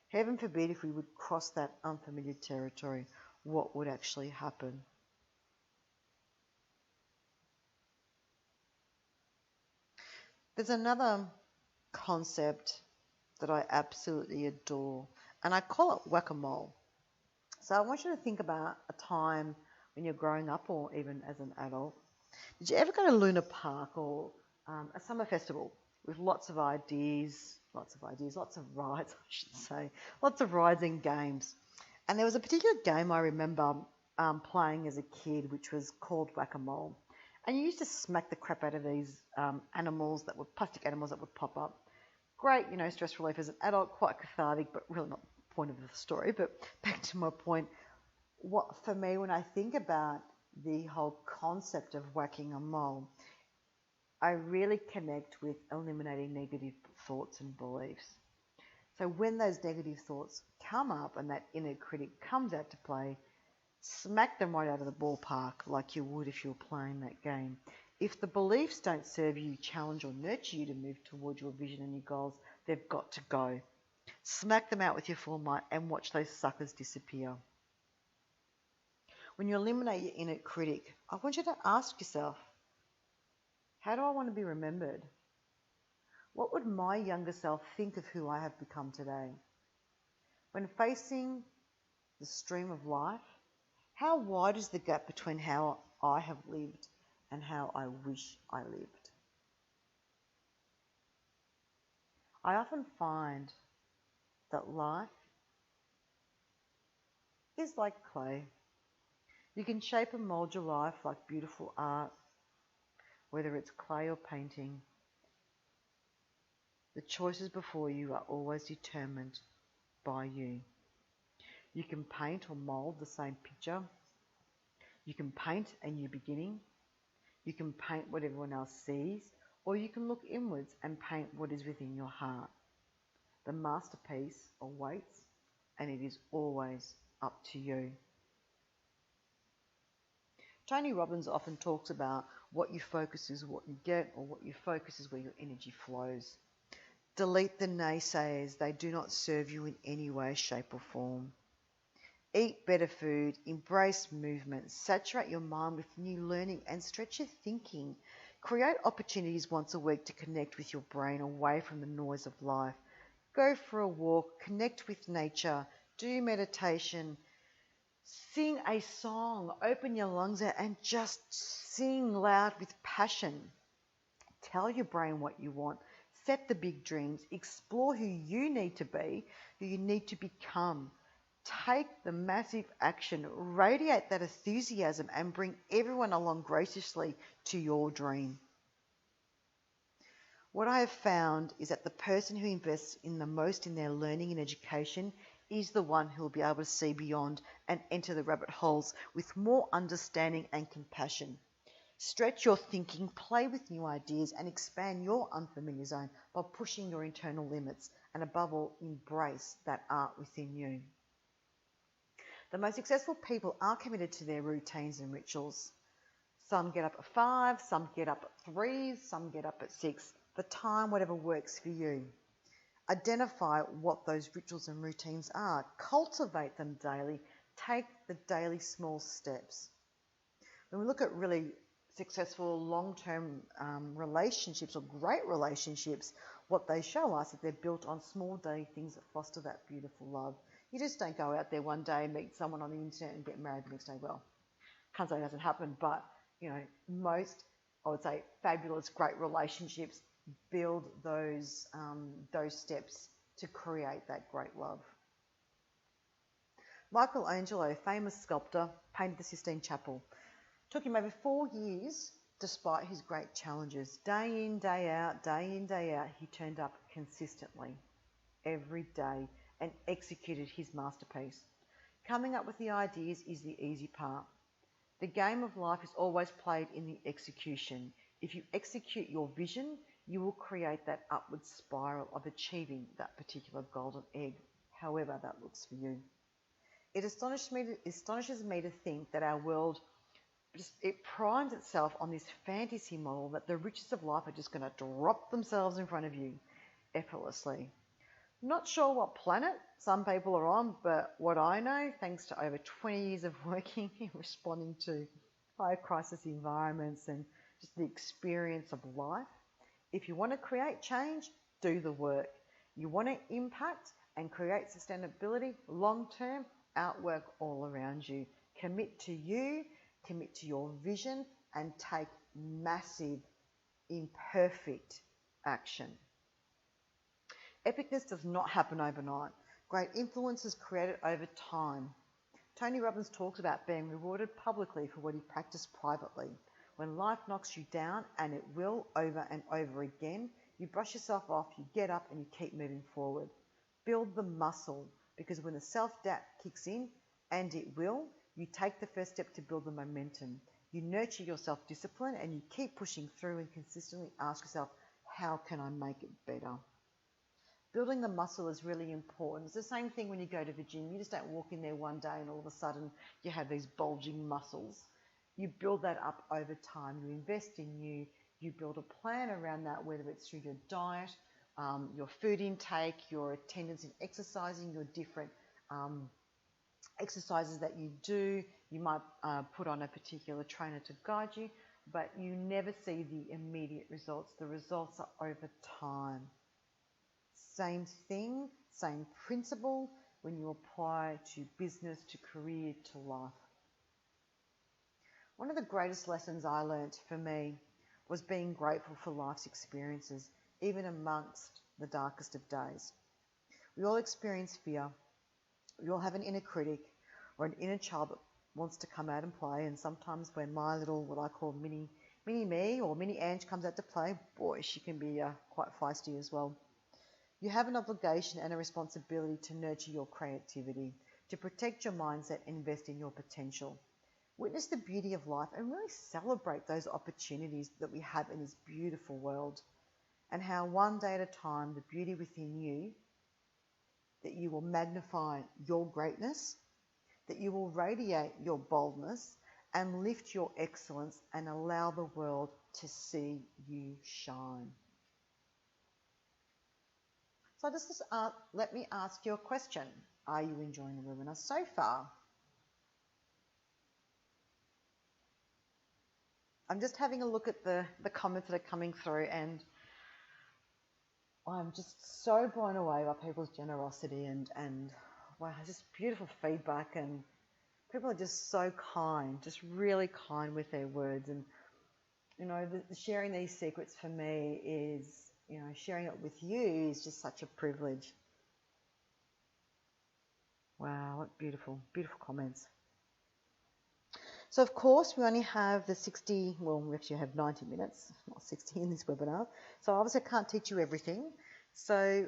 Heaven forbid if we would cross that unfamiliar territory, what would actually happen? There's another concept that I absolutely adore, and I call it whack-a-mole. So I want you to think about a time when you're growing up or even as an adult. Did you ever go to Luna Park or a summer festival with lots of rides, lots of rides, I should say, lots of rides and games? And there was a particular game I remember playing as a kid, which was called whack-a-mole. And you used to smack the crap out of these plastic animals that would pop up. Great, stress relief as an adult, quite cathartic, but really not the point of the story. But back to my point, for me, when I think about the whole concept of whacking a mole, I really connect with eliminating negative thoughts and beliefs. So when those negative thoughts come up and that inner critic comes out to play, smack them right out of the ballpark like you would if you were playing that game. If the beliefs don't serve you, challenge or nurture you to move towards your vision and your goals, they've got to go. Smack them out with your full might and watch those suckers disappear. When you eliminate your inner critic, I want you to ask yourself, how do I want to be remembered? What would my younger self think of who I have become today? When facing the stream of life, how wide is the gap between how I have lived and how I wish I lived? I often find that life is like clay. You can shape and mould your life like beautiful art, whether it's clay or painting. The choices before you are always determined by you. You can paint or mould the same picture. You can paint a new beginning. You can paint what everyone else sees, or you can look inwards and paint what is within your heart. The masterpiece awaits, and it is always up to you. Tony Robbins often talks about what you focus is what you get, or what you focus is where your energy flows. Delete the naysayers. They do not serve you in any way, shape or form. Eat better food, embrace movement, saturate your mind with new learning and stretch your thinking. Create opportunities once a week to connect with your brain away from the noise of life. Go for a walk, connect with nature, do meditation, sing a song, open your lungs out and just sing loud with passion. Tell your brain what you want. Set the big dreams. Explore who you need to be, who you need to become. Take the massive action. Radiate that enthusiasm and bring everyone along graciously to your dream. What I have found is that the person who invests in the most in their learning and education is the one who will be able to see beyond and enter the rabbit holes with more understanding and compassion. Stretch your thinking, play with new ideas, and expand your unfamiliar zone by pushing your internal limits, and above all, embrace that art within you. The most successful people are committed to their routines and rituals. Some get up at 5, some get up at 3, some get up at 6. The time, whatever works for you. Identify what those rituals and routines are. Cultivate them daily. Take the daily small steps. When we look at really successful long-term relationships or great relationships, what they show us is they're built on small daily things that foster that beautiful love. You just don't go out there one day and meet someone on the internet and get married the next day. Well, can't say it hasn't happened, but most, I would say, fabulous, great relationships build those steps to create that great love. Michelangelo, famous sculptor, painted the Sistine Chapel. Took him over 4 years, despite his great challenges. Day in, day out, he turned up consistently every day and executed his masterpiece. Coming up with the ideas is the easy part. The game of life is always played in the execution. If you execute your vision, you will create that upward spiral of achieving that particular golden egg, however that looks for you. It astonishes me to think that our world, it primes itself on this fantasy model that the riches of life are just going to drop themselves in front of you effortlessly. Not sure what planet some people are on, but what I know, thanks to over 20 years of working in responding to high crisis environments and just the experience of life, if you want to create change, do the work. You want to impact and create sustainability long-term, outwork all around you. Commit to you, commit to your vision, and take massive, imperfect action. Epicness does not happen overnight. Great influence is created over time. Tony Robbins talks about being rewarded publicly for what he practiced privately. When life knocks you down, and it will over and over again, you brush yourself off, you get up, and you keep moving forward. Build the muscle, because when the self-doubt kicks in, and it will, you take the first step to build the momentum. You nurture your self-discipline, and you keep pushing through and consistently ask yourself, how can I make it better? Building the muscle is really important. It's the same thing when you go to the gym. You just don't walk in there one day and all of a sudden you have these bulging muscles. You build that up over time. You invest in you. You build a plan around that, whether it's through your diet, your food intake, your attendance in exercising, your different exercises that you do. You might put on a particular trainer to guide you, but you never see the immediate results. The results are over time. Same thing, same principle when you apply to business, to career, to life. One of the greatest lessons I learnt for me was being grateful for life's experiences, even amongst the darkest of days. We all experience fear. We all have an inner critic or an inner child that wants to come out and play, and sometimes when my little, what I call mini me or mini Ange comes out to play, boy, she can be quite feisty as well. You have an obligation and a responsibility to nurture your creativity, to protect your mindset and invest in your potential. Witness the beauty of life and really celebrate those opportunities that we have in this beautiful world, and how one day at a time, the beauty within you, that you will magnify your greatness, that you will radiate your boldness and lift your excellence and allow the world to see you shine. So just let me ask you a question. Are you enjoying the webinar so far? I'm just having a look at the comments that are coming through, and I'm just so blown away by people's generosity and wow, just beautiful feedback, and people are just so kind, just really kind with their words. And you know, sharing these secrets for me is, you know, sharing it with you is just such a privilege. Wow, what beautiful, beautiful comments. So of course we only have the 60, well we actually have 90 minutes, not 60 in this webinar. So obviously I can't teach you everything. So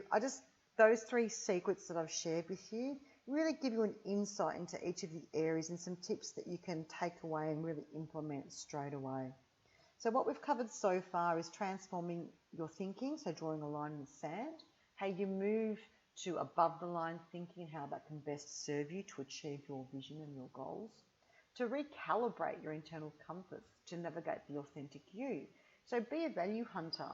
those 3 secrets that I've shared with you really give you an insight into each of the areas and some tips that you can take away and really implement straight away. So what we've covered so far is transforming your thinking, so drawing a line in the sand, how you move to above the line thinking and how that can best serve you to achieve your vision and your goals, to recalibrate your internal compass to navigate the authentic you. So be a value hunter.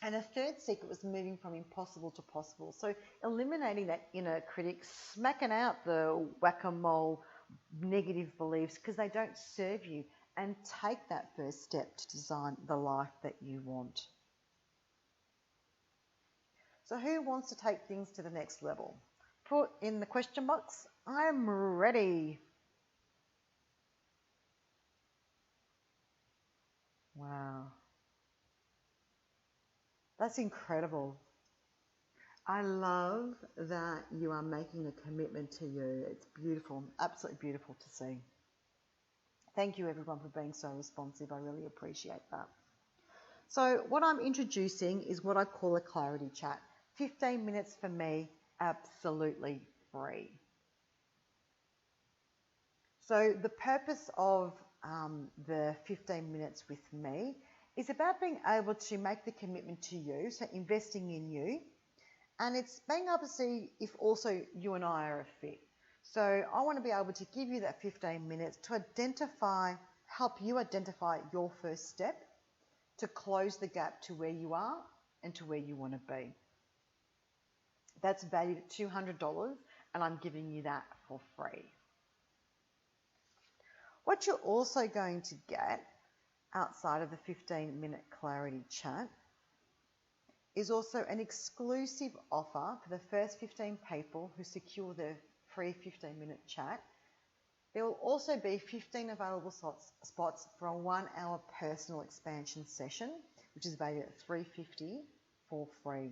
And a 3rd secret was moving from impossible to possible. So eliminating that inner critic, smacking out the whack-a-mole negative beliefs because they don't serve you, and take that first step to design the life that you want. So who wants to take things to the next level? Put in the question box, I'm ready. Wow. That's incredible. I love that you are making a commitment to you. It's beautiful, absolutely beautiful to see. Thank you everyone for being so responsive. I really appreciate that. So what I'm introducing is what I call a clarity chat. 15 minutes for me, absolutely free. So the purpose of the 15 minutes with me is about being able to make the commitment to you, so investing in you, and it's being able to see if also you and I are a fit. So I want to be able to give you that 15 minutes to help you identify your first step to close the gap to where you are and to where you want to be. That's valued at $200, and I'm giving you that for free. What you're also going to get outside of the 15-minute clarity chat is also an exclusive offer for the first 15 people who secure the free 15-minute chat. There will also be 15 available spots for a 1-hour personal expansion session, which is valued at $350 for free.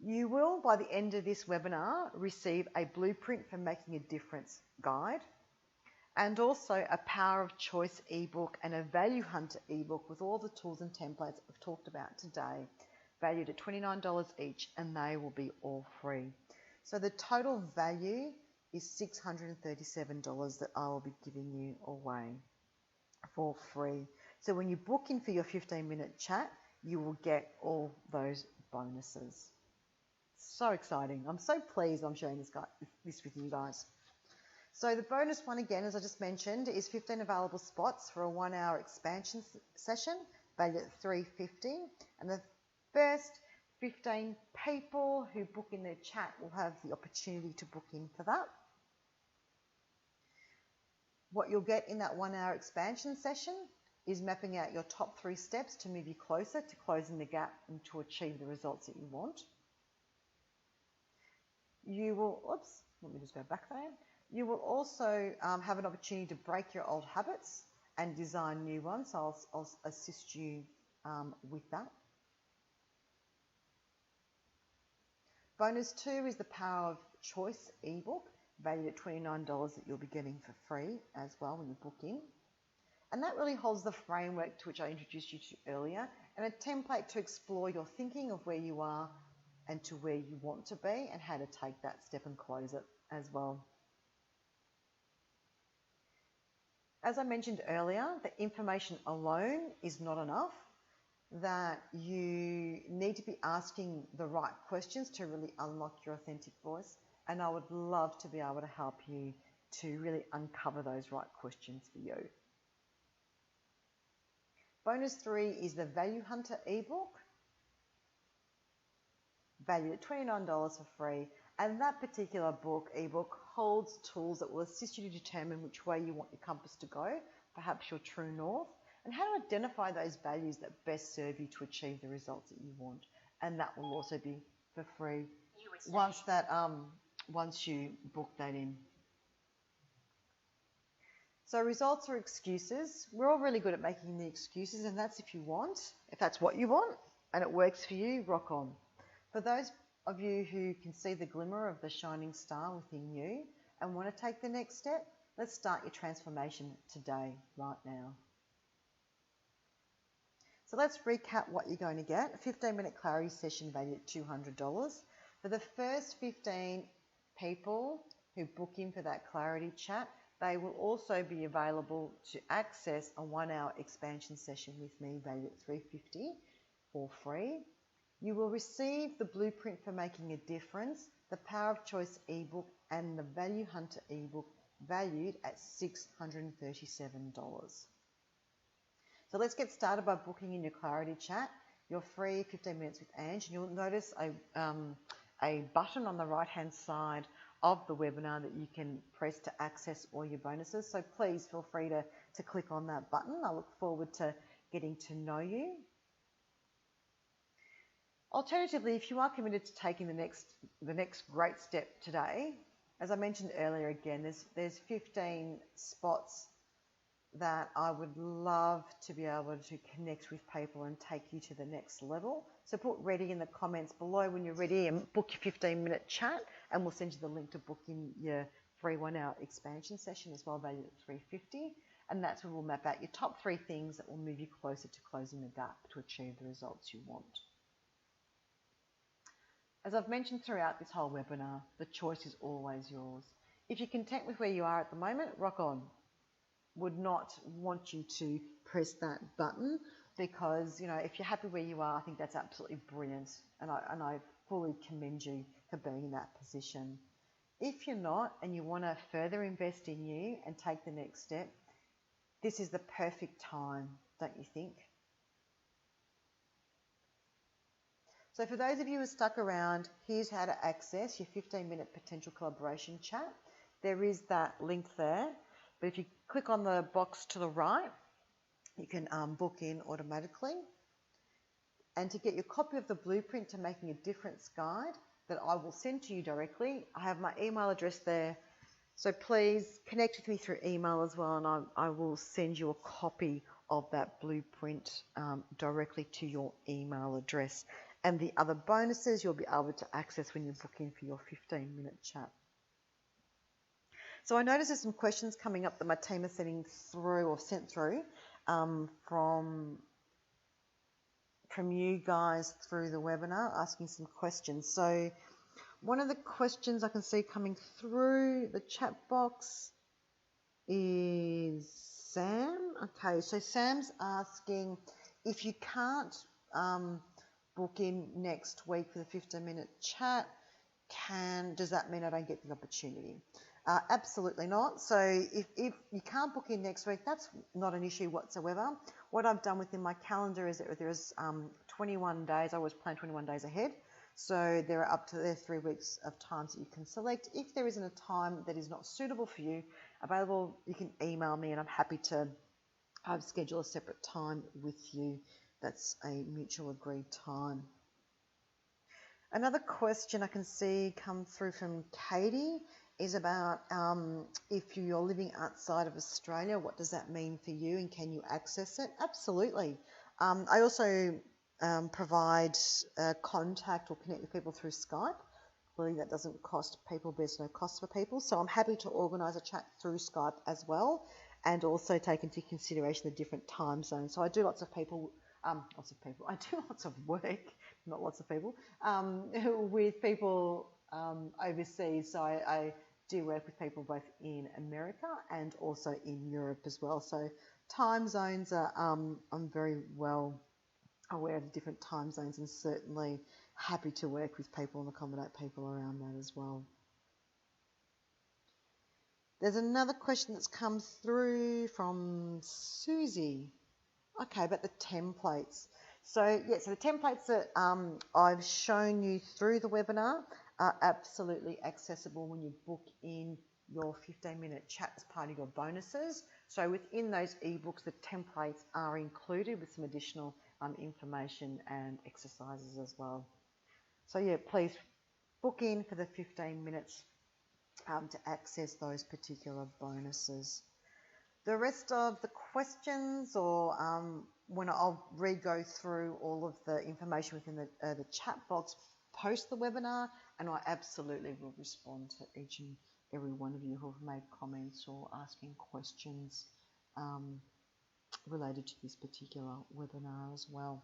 You will, by the end of this webinar, receive a blueprint for making a difference guide, and also a Power of Choice ebook and a Value Hunter ebook with all the tools and templates I've talked about today, valued at $29 each, and they will be all free. So the total value is $637 that I will be giving you away for free. So when you book in for your 15-minute chat, you will get all those bonuses. So exciting. I'm so pleased I'm sharing this with you guys. So the bonus one, again, as I just mentioned, is 15 available spots for a 1-hour expansion session valued at $350. And the first 15 people who book in their chat will have the opportunity to book in for that. What you'll get in that 1-hour expansion session is mapping out your top 3 steps to move you closer to closing the gap and to achieve the results that you want. You will, let me just go back there. You will also have an opportunity to break your old habits and design new ones. So I'll assist you with that. Bonus 2 is the Power of Choice ebook, valued at $29 that you'll be getting for free as well when you book in. And that really holds the framework to which I introduced you to earlier, and a template to explore your thinking of where you are and to where you want to be and how to take that step and close it as well. As I mentioned earlier, the information alone is not enough, that you need to be asking the right questions to really unlock your authentic voice, and I would love to be able to help you to really uncover those right questions for you. Bonus 3 is the Value Hunter ebook, valued at $29 for free, and that particular ebook holds tools that will assist you to determine which way you want your compass to go, perhaps your true north, and how to identify those values that best serve you to achieve the results that you want. And that will also be for free once you book that in. So results or excuses. We're all really good at making the excuses, and that's if that's what you want and it works for you, rock on. For those of you who can see the glimmer of the shining star within you and want to take the next step, let's start your transformation today, right now. So let's recap what you're going to get. A 15-minute clarity session valued at $200. For the first 15 people who book in for that clarity chat, they will also be available to access a 1-hour expansion session with me valued at $350 for free. You will receive the Blueprint for Making a Difference, the Power of Choice ebook, and the Value Hunter ebook valued at $637. So let's get started by booking in your clarity chat, your free 15 minutes with Ange, and you'll notice a button on the right-hand side of the webinar that you can press to access all your bonuses. So please feel free to click on that button. I look forward to getting to know you. Alternatively, if you are committed to taking the next great step today, as I mentioned earlier, again, there's 15 spots that I would love to be able to connect with people and take you to the next level. So put ready in the comments below when you're ready and book your 15-minute chat, and we'll send you the link to book in your free 1-hour expansion session as well, valued at $350. And that's where we'll map out your top 3 things that will move you closer to closing the gap to achieve the results you want. As I've mentioned throughout this whole webinar, the choice is always yours. If you're content with where you are at the moment, rock on. Would not want you to press that button because, if you're happy where you are, I think that's absolutely brilliant, and I fully commend you for being in that position. If you're not and you want to further invest in you and take the next step, this is the perfect time, don't you think? So for those of you who are stuck around, here's how to access your 15-minute potential collaboration chat. There is that link there, but if you click on the box to the right, you can book in automatically. And to get your copy of the Blueprint to Making a Difference guide that I will send to you directly, I have my email address there. So please connect with me through email as well, and I will send you a copy of that Blueprint directly to your email address. And the other bonuses you'll be able to access when you book in for your 15-minute chat. So I noticed there's some questions coming up that my team are sending through or sent through from you guys through the webinar, asking some questions. So one of the questions I can see coming through the chat box is Sam. Okay, so Sam's asking, if you can't book in next week for the 15-minute chat, does that mean I don't get the opportunity? Absolutely not. So if you can't book in next week, that's not an issue whatsoever. What I've done within my calendar is that there is 21 days. I always plan 21 days ahead. So there are up to 3 weeks of times that you can select. If there isn't a time that is not suitable for you available, you can email me and I'm happy to schedule a separate time with you. That's a mutual agreed time. Another question I can see come through from Katie is about if you're living outside of Australia, what does that mean for you and can you access it? Absolutely. I also provide contact or connect with people through Skype. Clearly that doesn't cost people, there's no cost for people. So I'm happy to organise a chat through Skype as well and also take into consideration the different time zones. So I do lots of people. I do lots of work, not lots of people, with people overseas. So I do work with people both in America and also in Europe as well. So time zones are, I'm very well aware of the different time zones and certainly happy to work with people and accommodate people around that as well. There's another question that's come through from Susie. Okay, about the templates. So the templates that I've shown you through the webinar are absolutely accessible when you book in your 15-minute chat as part of your bonuses. So within those ebooks, the templates are included with some additional information and exercises as well. So please book in for the 15 minutes to access those particular bonuses. The rest of the questions, or when I'll re-go through all of the information within the chat box post the webinar, and I absolutely will respond to each and every one of you who have made comments or asking questions related to this particular webinar as well.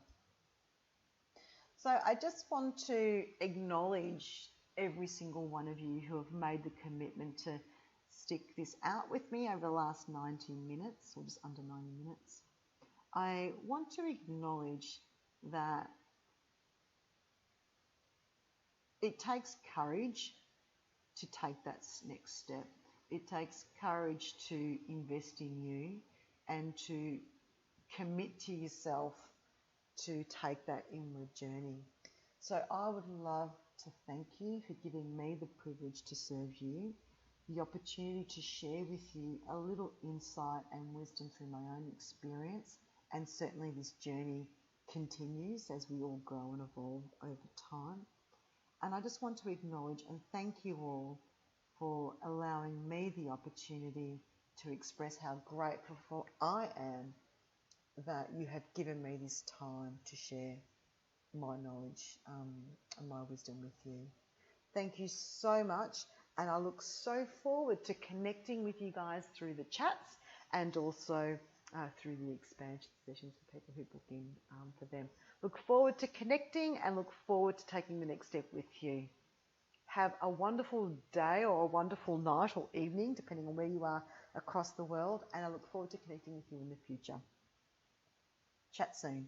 So I just want to acknowledge every single one of you who have made the commitment to stick this out with me over the last 90 minutes, or just under 90 minutes. I want to acknowledge that it takes courage to take that next step. It takes courage to invest in you and to commit to yourself to take that inward journey. So I would love to thank you for giving me the privilege to serve you, the opportunity to share with you a little insight and wisdom through my own experience, and certainly this journey continues as we all grow and evolve over time. And I just want to acknowledge and thank you all for allowing me the opportunity to express how grateful I am that you have given me this time to share my knowledge and my wisdom with you. Thank you so much, and I look so forward to connecting with you guys through the chats and also through the expansion sessions for people who book in for them. Look forward to connecting and look forward to taking the next step with you. Have a wonderful day or a wonderful night or evening, depending on where you are across the world, and I look forward to connecting with you in the future. Chat soon.